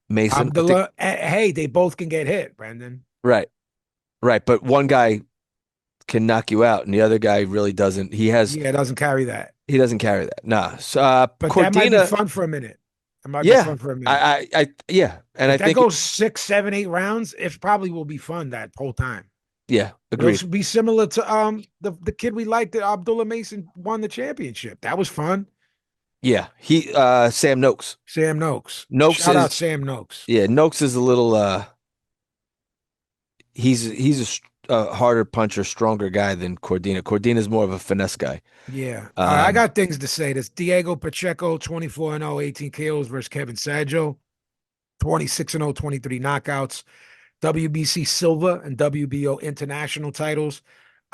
Mason. I think Abdullah, hey, they both can get hit, Brendan. right, right. But one guy can knock you out, and the other guy really doesn't. Yeah, it doesn't carry that. He doesn't carry that. Nah. So But that might be Cordina, fun for a minute. That might be yeah, fun for a minute. yeah, and I If that think goes 6, 7, 8 rounds, it probably will be fun that whole time. yeah, agreed. It'll be similar to the kid we liked that Abdullah Mason won the championship. That was fun. Yeah, he Sam Noakes. Sam Noakes. Noakes Shout out is Sam Noakes. yeah, Noakes is a little a harder puncher, stronger guy than Cordina. Cordina's more of a finesse guy. Yeah. All right, I Um, got things to say. This Diego Pacheco, 24-0, 18 KOs versus Kevin Saggio, 26-0, 23 knockouts. WBC Silver and WBO International titles.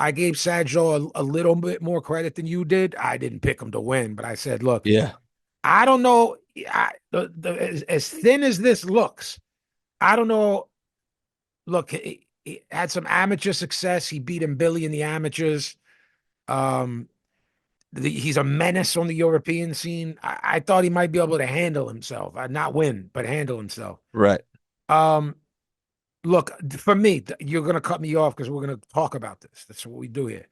I gave Saggio a little bit more credit than you did. I didn't pick him to win, but I said, look, yeah, I don't know. as thin as this looks, I don't know. Look, he had some amateur success. He beat him Billy in the amateurs. Um, he's a menace on the European scene. I thought he might be able to handle himself, not win, but handle himself. Right. Um, look, for me, you're going to cut me off because we're going to talk about this. That's what we do here.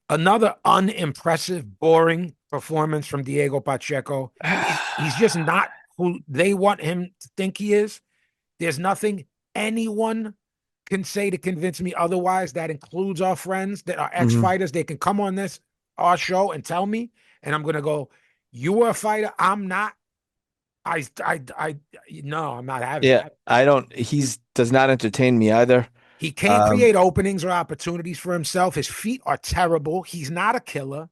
Another unimpressive, boring performance from Diego Pacheco. He's just not who they want him to think he is. There's nothing anyone can say to convince me otherwise. That includes our friends that are ex-fighters. They can come on our show and tell me, and I'm gonna go, you were a fighter, I'm not. No, I'm not having Yeah, that. I don't. He's does not entertain me either. He can't create openings or opportunities for himself. His feet are terrible. He's not a killer.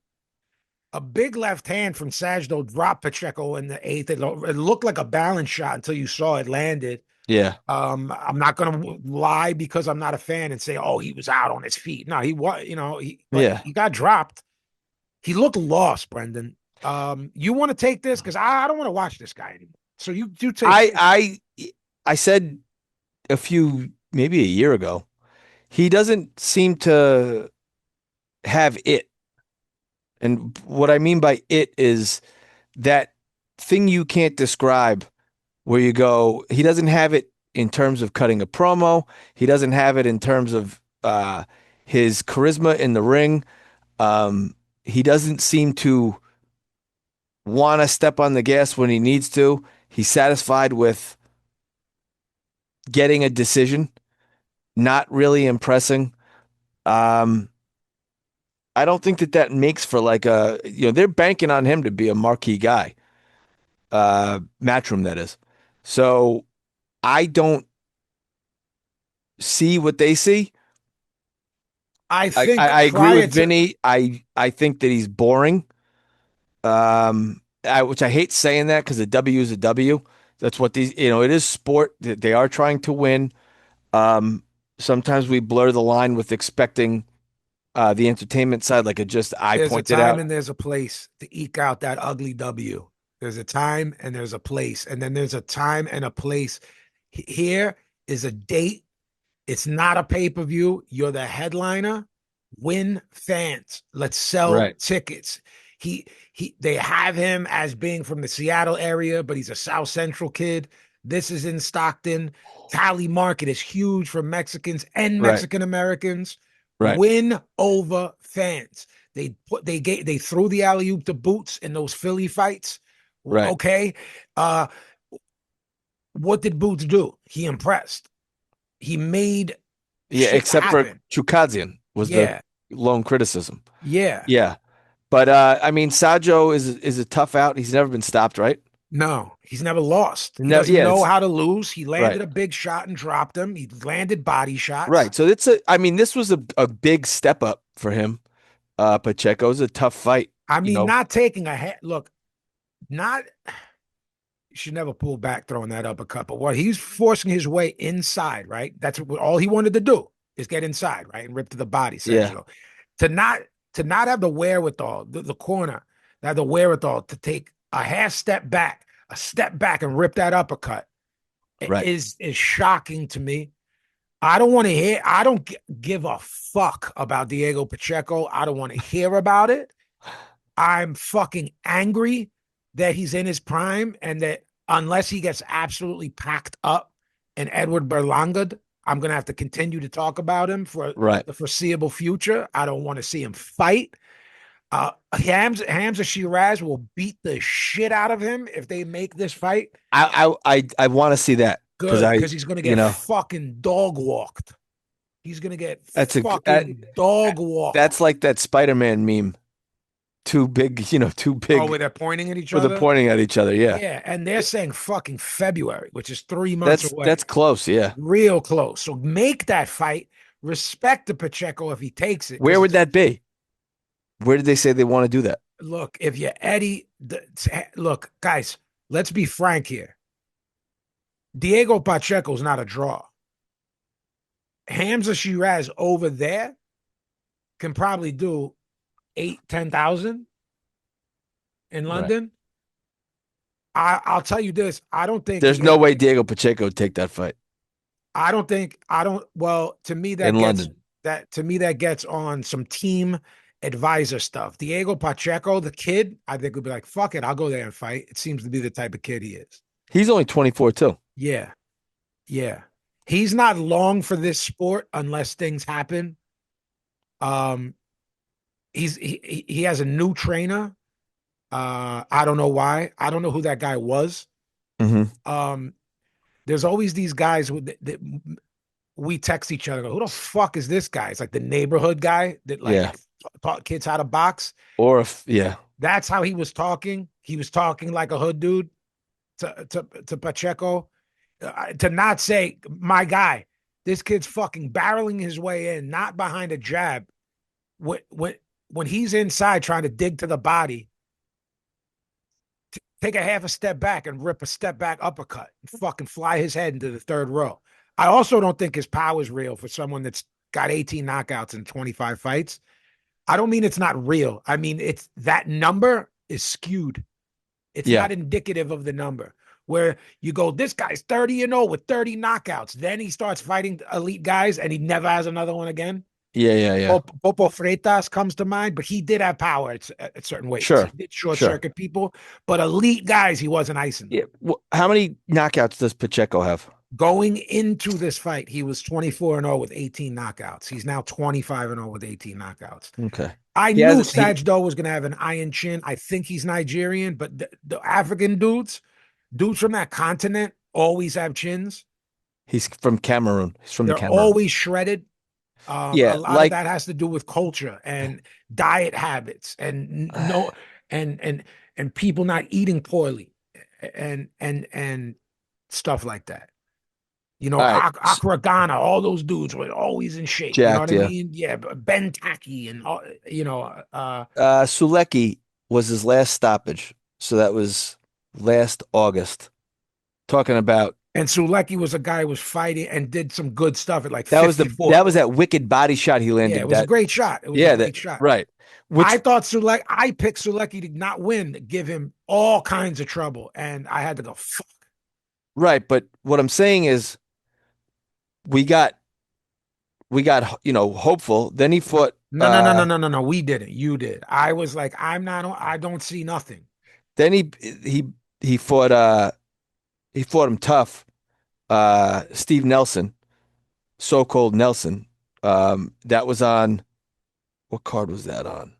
A big left hand from Sajdo dropped Pacheco in the eighth. It looked like a balance shot until you saw it landed. Yeah. I'm not going to lie because I'm not a fan and say, oh, he was out on his feet. No, he was, he got dropped. He looked lost, Brendan. You want to take this? Because I don't want to watch this guy anymore. So you do take I said maybe a year ago, he doesn't seem to have it. And what I mean by it is that thing you can't describe where you go, he doesn't have it in terms of cutting a promo. He doesn't have it in terms of his charisma in the ring. He doesn't seem to want to step on the gas when he needs to. He's satisfied with getting a decision, not really impressing. Um, I don't think that makes for like they're banking on him to be a marquee guy. Matchroom, that is. So I don't see what they see. I think I agree prior with to Vinny. I think that he's boring. Which I hate saying that because a W is a W. That's what it is sport. They are trying to win. Sometimes we blur the line with expecting the entertainment side, like it just I there's a pointed time out. and there's a place to eke out that ugly W. There's a time and there's a place. And then there's a time and a place. Here is a date. It's not a pay-per-view. You're the headliner. Win fans. Let's sell Right, tickets. They have him as being from the Seattle area, but he's a South Central kid. This is in Stockton. Cali market is huge for Mexicans and right, Mexican Americans. right. Win over fans. They threw the alley-oop to Boots in those Philly fights. Right. Okay. Uh, what did Boots do? He impressed. He made Yeah, shit except for happen. Chukadzian was the Yeah. lone criticism. Yeah. Yeah. But I mean, Sajo is a tough out. He's never been stopped, right? No, he's never lost. He No, doesn't yeah, know it's how to lose. He landed right. a big shot and dropped him. He landed body shots. Right. So I mean, this was a big step up for him. Pacheco's a tough fight, I you mean, know. not taking a head look, not you should never pull back throwing that uppercut. But what he's forcing his way inside, right? That's what all he wanted to do is get inside, right? And rip to the body, Yeah. Sergio. To not to not have the wherewithal, the corner, have the wherewithal to take a half step back, a step back and rip that uppercut Right. is shocking to me. I don't want to hear, I don't give a fuck about Diego Pacheco. I don't want to hear about it. I'm fucking angry that he's in his prime and that unless he gets absolutely packed up and Edward Berlanga, I'm going to have to continue to talk about him for Right. the foreseeable future. I don't want to see him fight. Hamza Shiraz will beat the shit out of him if they make this fight. I want to see that because Good, because he's going to you get know, fucking dog walked. He's going to get that's fucking dog walked. that's like that Spider-Man meme. Too Oh, big where they're pointing at each for the other? pointing at each other. Yeah. Yeah, and they're saying fucking February, which is 3 months That's away. close. Yeah. Real close. So make that fight. Respect the Pacheco if he takes it. Where would that be? Where did they say they want to do that? Look, if you're Eddie, look, guys, let's be frank here. Diego Pacheco's not a draw. Hamza Shiraz over there can probably do 8,000, 10,000 in Right. London. I'll tell you this. I don't think There's no way Diego Pacheco would take that fight well, to me in London. that gets on some team advisor stuff. Diego Pacheco, the kid, I think would be like, fuck it, I'll go there and fight. It seems to be the type of kid he is. He's only 24 too. Yeah. Yeah. He's not long for this sport unless things happen. Um, he has a new trainer. I don't know why. I don't know who that guy was. Um, there's always these guys that we text each other. Who the fuck is this guy? It's like the neighborhood guy that like taught kids how to box. Or if That's how he was talking. He was talking like a hood dude to Pacheco. To not say, my guy, this kid's fucking barreling his way in, not behind a jab. When he's inside trying to dig to the body, take a half a step back and rip a step back uppercut and fucking fly his head into the third row. I also don't think his power is real for someone that's got 18 knockouts in 25 fights. I don't mean it's not real. I mean, it's that number is skewed. It's not indicative of the number. Where you go, this guy's 30-0 with 30 knockouts. Then he starts fighting elite guys and he never has another one again. Popo Freitas comes to mind, but he did have power at certain weights. Sure. He did short circuit people, but elite guys, he wasn't icing. Yeah. Well, how many knockouts does Pacheco have? Going into this fight, he was 24-0 with 18 knockouts. He's now 25-0 with 18 knockouts. Okay. I knew Sajdo was going to have an iron chin. I think he's Nigerian, but the African dudes from that continent always have chins. He's from Cameroon. He's from the Cameroon. They're always shredded. A lot of that has to do with culture and diet habits and and people not eating poorly and stuff like that. You know, Accra, Ghana, all those dudes were always in shape. Jacked, you know what I mean? Yeah, Ben Taki and Sulecki was his last stoppage. So that was last August. Talking about and Sulecki was a guy who was fighting and did some good stuff at like that 54. that was that wicked body shot he landed. Yeah, it was a great shot. It was a great shot. Right. I thought I picked Sulecki to not win, give him all kinds of trouble, and I had to go fuck. Right, but what I'm saying is we got hopeful. Then he fought No. We didn't. You did. I was like, I don't see nothing. Then he fought him tough. Steve Nelson, so-called Nelson. That was on, what card was that on?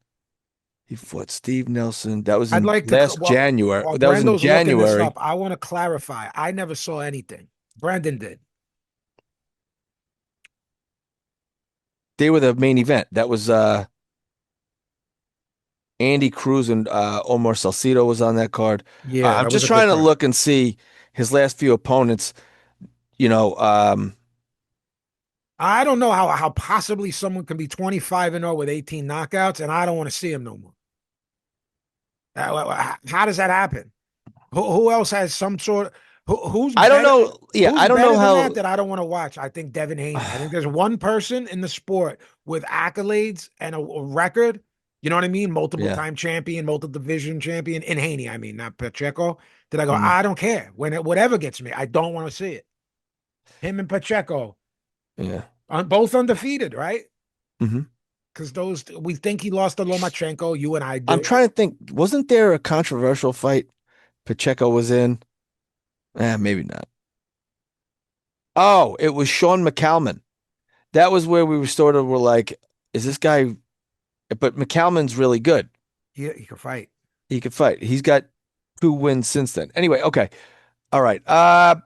He fought Steve Nelson. That was in January. While that was in January. I want to clarify. I never saw anything. Brendan did. They were the main event. That was Andy Cruz and Omar Salcido was on that card. Yeah, I'm just trying to look and see his last few opponents. I don't know how possibly someone can be 25-0 with 18 knockouts, and I don't want to see him no more. How does that happen? Who else has some sort of who's? I don't know. Yeah, I don't know how that I don't want to watch. I think Devin Haney. I think there's one person in the sport with accolades and a record. You know what I mean? Multiple time champion, multiple division champion in Haney. I mean, not Pacheco. Did I go? I don't care. Whatever gets me, I don't want to see it. Him and Pacheco. Yeah. Both undefeated, right? Mm-hmm. Because we think he lost to Lomachenko. You and I did. I'm trying to think. Wasn't there a controversial fight Pacheco was in? Maybe not. Oh, it was Sean McCalman. That was where we were like, is this guy? But McCalman's really good. Yeah, he can fight. He could fight. He's got 2 wins since then. Anyway, okay. All right. I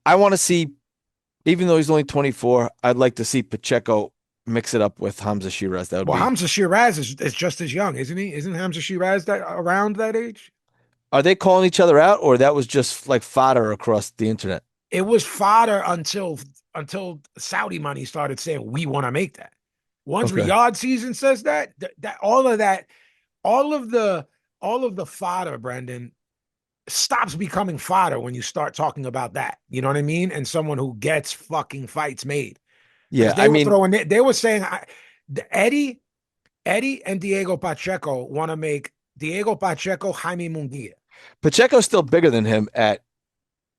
want to see, even though he's only 24, I'd like to see Pacheco mix it up with Hamza Shiraz. Hamza Shiraz is just as young, isn't he? Isn't Hamza Shiraz around that age? Are they calling each other out, or that was just like fodder across the internet? It was fodder until Saudi money started saying we want to make that. Once Riyadh season says that all of the fodder, Brendan, stops becoming fodder when you start talking about that. You know what I mean? And someone who gets fucking fights made. Yeah, they were saying Eddie and Diego Pacheco want to make Diego Pacheco Jaime Munguia. Pacheco's still bigger than him at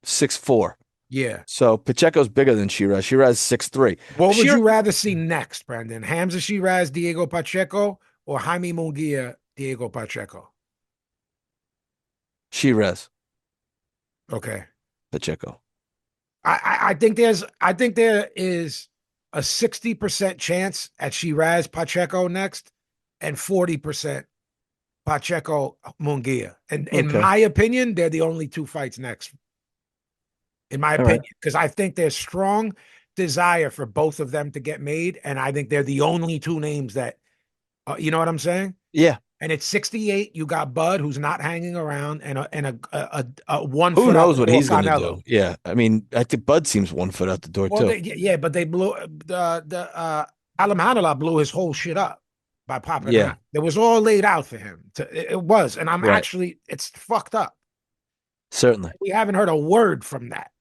6'4". Yeah. So Pacheco's bigger than Shiraz. Shiraz 6'3". What would Shiraz, you rather see next, Brendan? Hamza Shiraz, Diego Pacheco, or Jaime Munguia, Diego Pacheco? Shiraz, Okay. Pacheco. I think there is a 60% chance at Shiraz Pacheco next and 40% Pacheco Munguia. And in Okay. my opinion, they're the only two fights next, in my All right. opinion, because I think there's strong desire for both of them to get made. And I think they're the only two names that, you know what I'm saying? Yeah. And it's 68. You got Bud, who's not hanging around, and a 1 Who foot out knows the what door he's going to Canelo. do? Yeah. I mean, I think Bud seems 1 foot out the door Well, too. yeah, but they blew Alam Hanallah blew his whole shit up by popping Yeah. out. It was all laid out for him. It was, and I'm Right. actually, it's fucked up. Certainly. We haven't heard a word from that.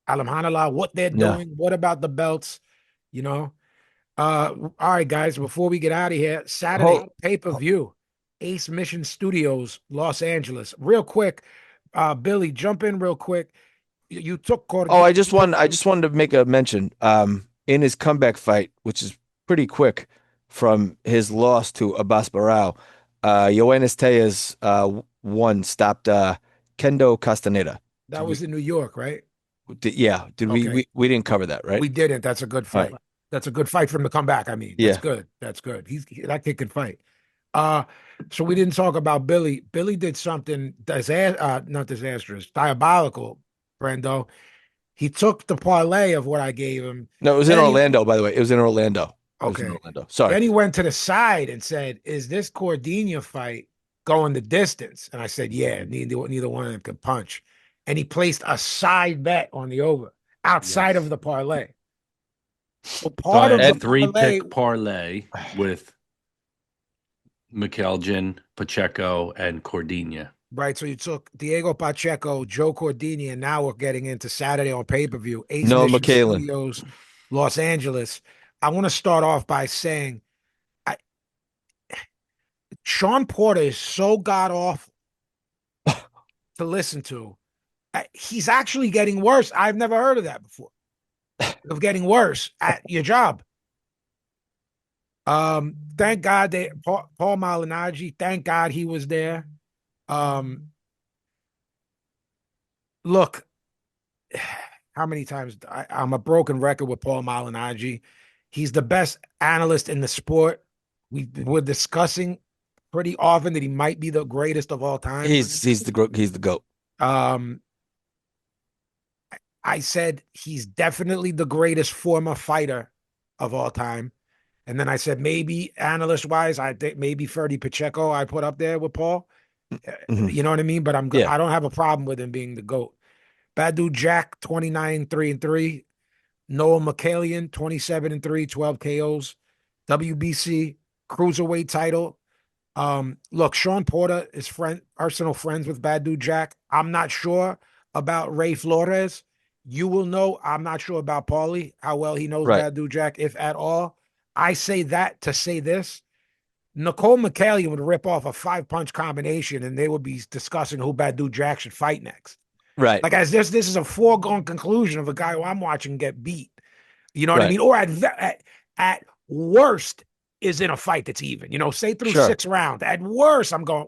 Alam Hanallah, what they're Yeah. doing, what about the belts, you know? All right, guys, before we get out of here, Saturday pay-per-view, Ace Mission Studios, Los Angeles. Real quick, Billy, jump in real quick. You took Oh, Cordina. I just wanted to make a mention. In his comeback fight, which is pretty quick from his loss to Abbas Barao, Yoenis Tejas stopped Kendo Castaneda. That was in New York, right? Did Okay. we didn't cover that, right? We didn't. That's a good All fight. right. That's a good fight for him to come back. I mean, that's Yeah. good. That's good. That kid can fight. Uh, so we didn't talk about Billy. Billy did something not disastrous, diabolical, Brendo. He took the parlay of what I gave him. No, it was in Then he Orlando, by the way. It was in Orlando. It was in okay. Orlando. Sorry. Then he went to the side and said, "Is this Cordina fight going the distance?" And I said, "Yeah, neither one of them can punch." And he placed a side bet on the over outside Yes. of the parlay. So So part I of had the a three parlay, pick parlay with McKelvin, Pacheco, and Cordina. right? So you took Diego Pacheco, Joe Cordini, and now we're getting into Saturday on pay-per-view, Ace No, Mission McKalen. Studios, Los Angeles. I want to start off by saying Sean Porter is so god awful to listen to. He's actually getting worse. I've never heard of that before. Of getting worse at your job. Thank God Paul Malignaggi, thank God he was there. Look, how many times I'm a broken record with Paul Malignaggi. He's the best analyst in the sport. We're discussing pretty often that he might be the greatest of all time. He's the GOAT. Um, I said he's definitely the greatest former fighter of all time. And then I said maybe analyst wise, I think maybe Ferdy Pacheco I put up there with Paul. Mm-hmm. You know what I mean? But Yeah. I don't have a problem with him being the GOAT. Bad dude Jack, 29-3-3. Noah McCallion, 27-3, 12 KOs. WBC cruiserweight title. Look, Sean Porter is personal friends with Bad Dude Jack. I'm not sure about Ray Flores. You will know. I'm not sure about Paulie, how well he knows Right. Bad Dude Jack, if at all. I say that to say this. Nicole McCallion would rip off a 5-punch combination and they would be discussing who Bad Dude Jack should fight next. Right. Like as this is a foregone conclusion of a guy who I'm watching get beat. You know what I Right. mean? Or at worst is in a fight that's even. You know, say through Sure. 6 rounds. At worst, I'm going,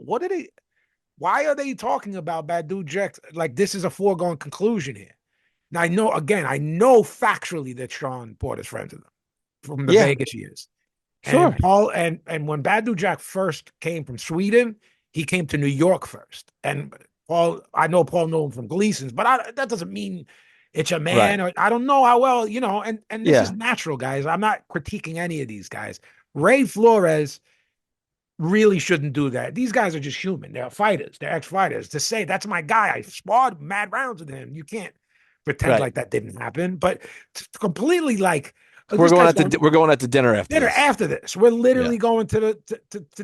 why are they talking about Bad Dude Jack? Like this is a foregone conclusion here. Now I know factually that Sean Porter's friends with them from the Vegas years. Sure. And Paul and when Bad Dude Jack first came from Sweden, he came to New York first. And I know Paul knew him from Gleason's, but that doesn't mean it's a man. Right. Or I don't know how well, you know, and this Yeah. is natural, guys. I'm not critiquing any of these guys. Ray Flores really shouldn't do that. These guys are just human. They're fighters. They're ex-fighters. To say that's my guy, I sparred mad rounds with him. You can't pretend Right. like that didn't happen. But completely like We're going out to dinner after dinner this. after this. We're literally going to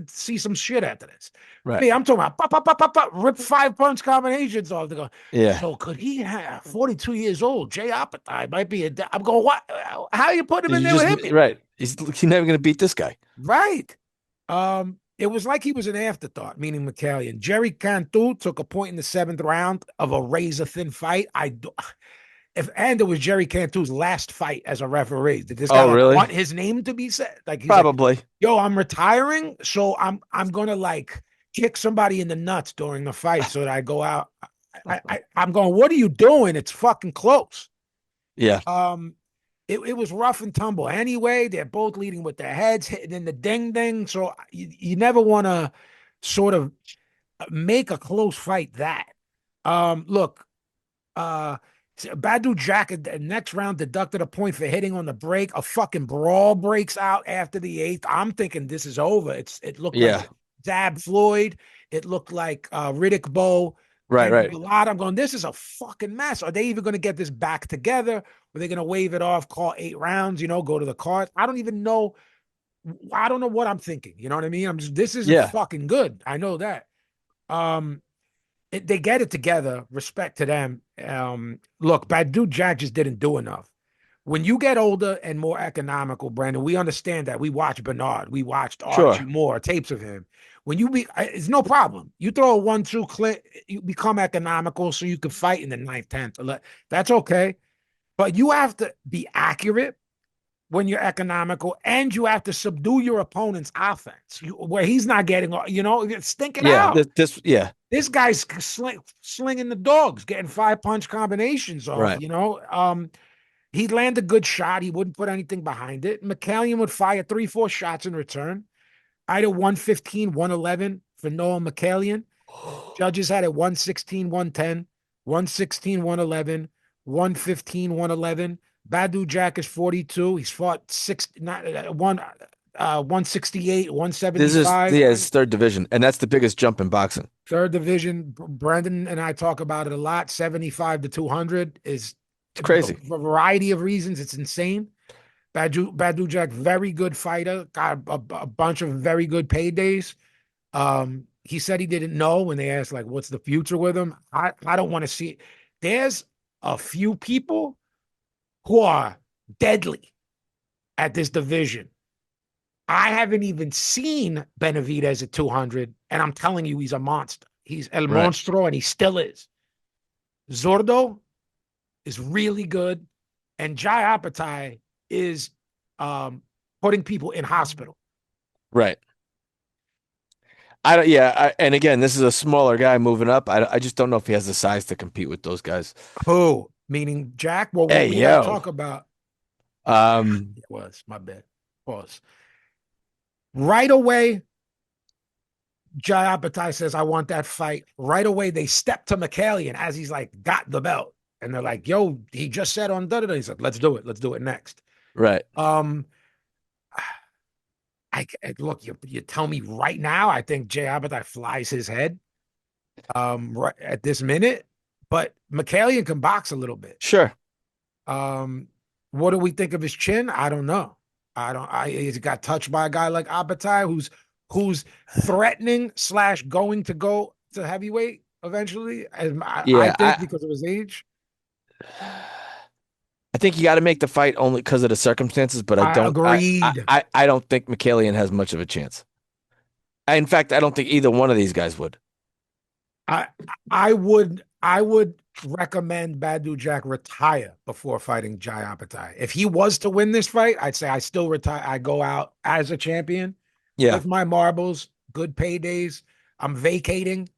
see some shit after this. Right. Me, I'm talking about pop, rip 5-punch combinations off. They go, Yeah. so could he have 42 years old? Jay Apathy might be I'm going, what? How you putting him in there with him? Right. He's never going to beat this guy. Right. It was like he was an afterthought, meaning McCallion. Jerry Cantu took a point in the 7th round of a razor thin fight. And it was Jerry Cantu's last fight as a referee. Did this guy Oh, like really? want his name to be said? Like he's like, Probably. yo, I'm retiring, so I'm gonna like kick somebody in the nuts during the fight so that I go out. I'm going, what are you doing? It's fucking close. Yeah. It was rough and tumble. Anyway, they're both leading with their heads hitting in the ding ding. So you never want to sort of make a close fight that. Look, Badu Jack in the next round deducted a point for hitting on the break. A fucking brawl breaks out after the 8th. I'm thinking this is over. It looked like Zab Floyd. It looked like Riddick Bowe. Right, And right. a lot. I'm going, this is a fucking mess. Are they even going to get this back together? Are they going to wave it off, call 8 rounds, go to the card? I don't even know. I don't know what I'm thinking. You know what I mean? This isn't fucking good. I know that. They get it together. Respect to them. Look, Badu Jack just didn't do enough. When you get older and more economical, Brandon, we understand that. We watched Bernard. We watched Archie Moore, tapes of him. When it's no problem. You throw a 1-2 clip, you become economical so you can fight in the 9th, 10th. That's okay. But you have to be accurate when you're economical, and you have to subdue your opponent's offense where he's not getting, stink it out. This guy's slinging the dogs, getting 5-punch combinations off, Right. He landed a good shot. He wouldn't put anything behind it. McCallion would fire 3-4 shots in return. I had a 115, 111 for Noah McCallion. Judges had it 116, 110, 116, 111, 115, 111. Badu Jack is 42. He's fought 168, 175. This is his third division, and that's the biggest jump in boxing. Third division. Brendan and I talk about it a lot. 75 to 200 is crazy. For a variety of reasons. It's insane. Badu Jack, very good fighter. Got a bunch of very good paydays. He said he didn't know when they asked, like, what's the future with him? I don't want to see it. There's a few people who are deadly at this division. I haven't even seen Benavidez at 200, and I'm telling you, he's a monster. He's El Monstro, and he still is. Zordo is really good, and Jai Apatai is putting people in hospital. Right. And again, this is a smaller guy moving up. I just don't know if he has the size to compete with those guys. Who? Meaning Jack? Well, hey, we gotta talk about. It was my bad. Pause. Right away, Jai Apatai says, I want that fight. Right away, they step to McCallion as he's like, got the belt. And they're like, yo, he just said on da-da-da. He said, let's do it. Let's do it next. Right. Look, you tell me right now, I think Jai Apatai flies his head right at this minute, but McCallion can box a little bit. Sure. What do we think of his chin? I don't know. He's got touched by a guy like Apatai who's threatening / going to go to heavyweight eventually. I think because of his age. I think you got to make the fight only because of the circumstances, but I don't. Agreed. I don't think McCallion has much of a chance. In fact, I don't think either one of these guys would. I would recommend Badu Jack retire before fighting Jai Apatai. If he was to win this fight, I'd say I still retire. I go out as a champion with my marbles, good paydays. I'm vacating.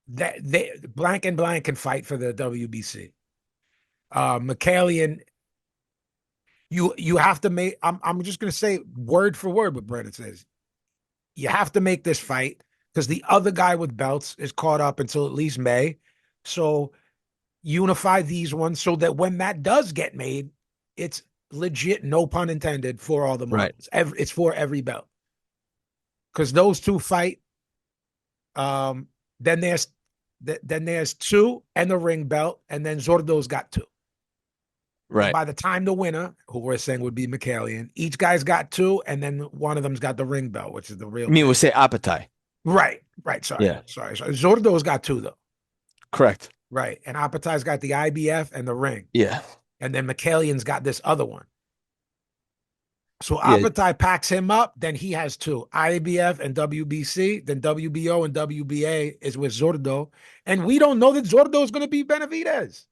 That blank and blank can fight for the WBC. McCallion, you have to make. I'm just gonna say word for word what Brendan says. You have to make this fight because the other guy with belts is caught up until at least May. So unify these ones so that when that does get made, it's legit, no pun intended, for all the marbles. Right. It's for every belt. Because those two fight. Then there's 2 and the ring belt, and then Zordo's got 2. Right. And by the time the winner, who we're saying would be McCallion, each guy's got 2, and then one of them's got the ring belt, which is the real. I mean, we'll say Apatai. Right. Sorry. Zordo's got 2 though. Correct. Right. And Apatai's got the IBF and the ring. Yeah. And then McCallion's got this other one. So Yeah. Apatai packs him up, then he has two, IABF and WBC. Then WBO and WBA is with Zordo. And we don't know that Zordo is going to beat Benavidez.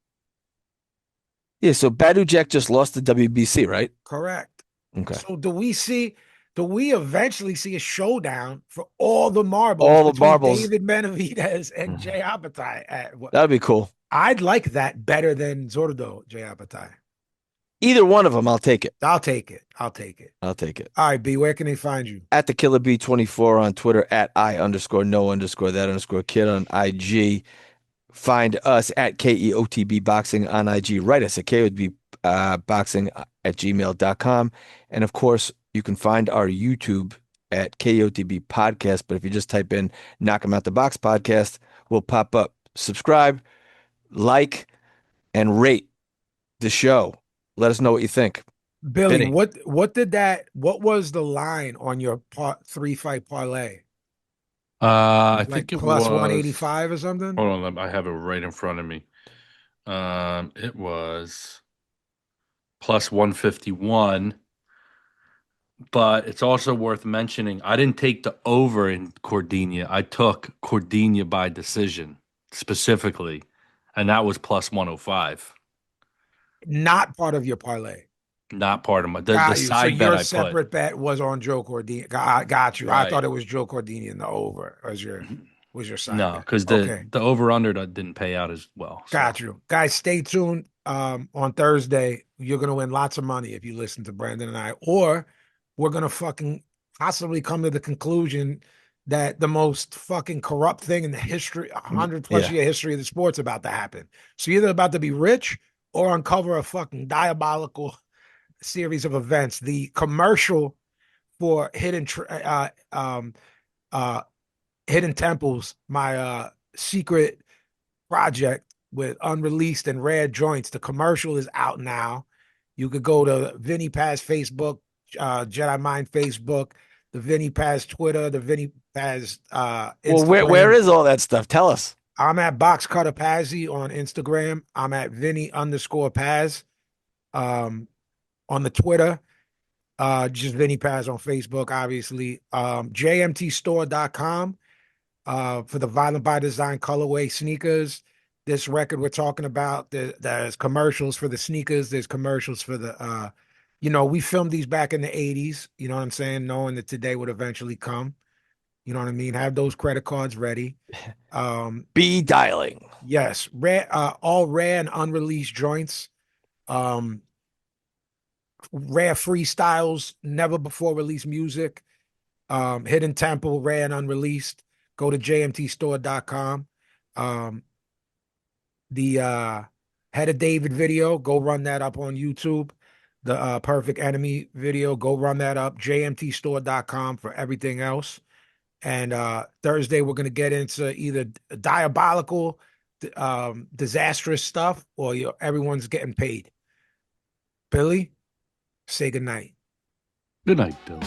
Yeah, so Badu Jack just lost the WBC, right? Correct. Okay. So do we eventually see a showdown for all the marbles All the between marbles. David Benavidez and Jay Apatai? That'd be cool. I'd like that better than Zordo, Jay Apatai. Either one of them, I'll take it. I'll take it. I'll take it. I'll take it. All right, B, where can they find you? At the Killer B24 on Twitter, at I_no_that_kid on IG. Find us at KEOTB Boxing on IG. Write us at KEOTB Boxing at gmail.com. And of course, you can find our YouTube at KEOTB Podcast. But if you just type in Knock 'em Out the Box Podcast, we'll pop up. Subscribe, like, and rate the show. Let us know what you think. Billy, Vinny. what was the line on your 3-fight parlay? I Like think it plus was 185 or something? Hold on, I have it right in front of me. It was plus 151, but it's also worth mentioning I didn't take the over in Cordina. I took Cordina by decision specifically, and that was plus 105. Not part of your parlay. Not part of the Got you. So side bet your I put. separate bet was on Joe Cordina. Got you. I Right. thought it was Joe Cordina in the over as your side No, bet. because Okay. the over under didn't pay out as well. So. Got you. Guys, stay tuned. On Thursday, you're gonna win lots of money if you listen to Brandon and I, or we're gonna fucking possibly come to the conclusion that the most fucking corrupt thing in the history, 100+ year history of the sport's about to happen. So you're either about to be rich or uncover a fucking diabolical series of events. The commercial for Hidden Temples, my secret project with unreleased and rare joints. The commercial is out now. You could go to Vinnie Paz Facebook, Jedi Mind Facebook, the Vinnie Paz Twitter, the Vinnie Paz Instagram. Well, where is all that stuff? Tell us. I'm at Box Cutter Pazzi on Instagram. I'm at Vinny_Paz on the Twitter. Just Vinnie Paz on Facebook, obviously. JMTstore.com for the Violent by Design colorway sneakers. This record we're talking about, there's commercials for the sneakers. There's commercials for the, we filmed these back in the 80s, you know what I'm saying? Knowing that today would eventually come. You know what I mean? Have those credit cards ready. Be dialing. Yes. All rare and unreleased joints. Rare freestyles, never before released music. Hidden Temple, rare and unreleased. Go to jmtstore.com. The Head of David video, go run that up on YouTube. The Perfect Enemy video, go run that up. jmtstore.com for everything else. And Thursday, we're going to get into either diabolical, disastrous stuff, or everyone's getting paid. Billy, say goodnight. Good night, Bill.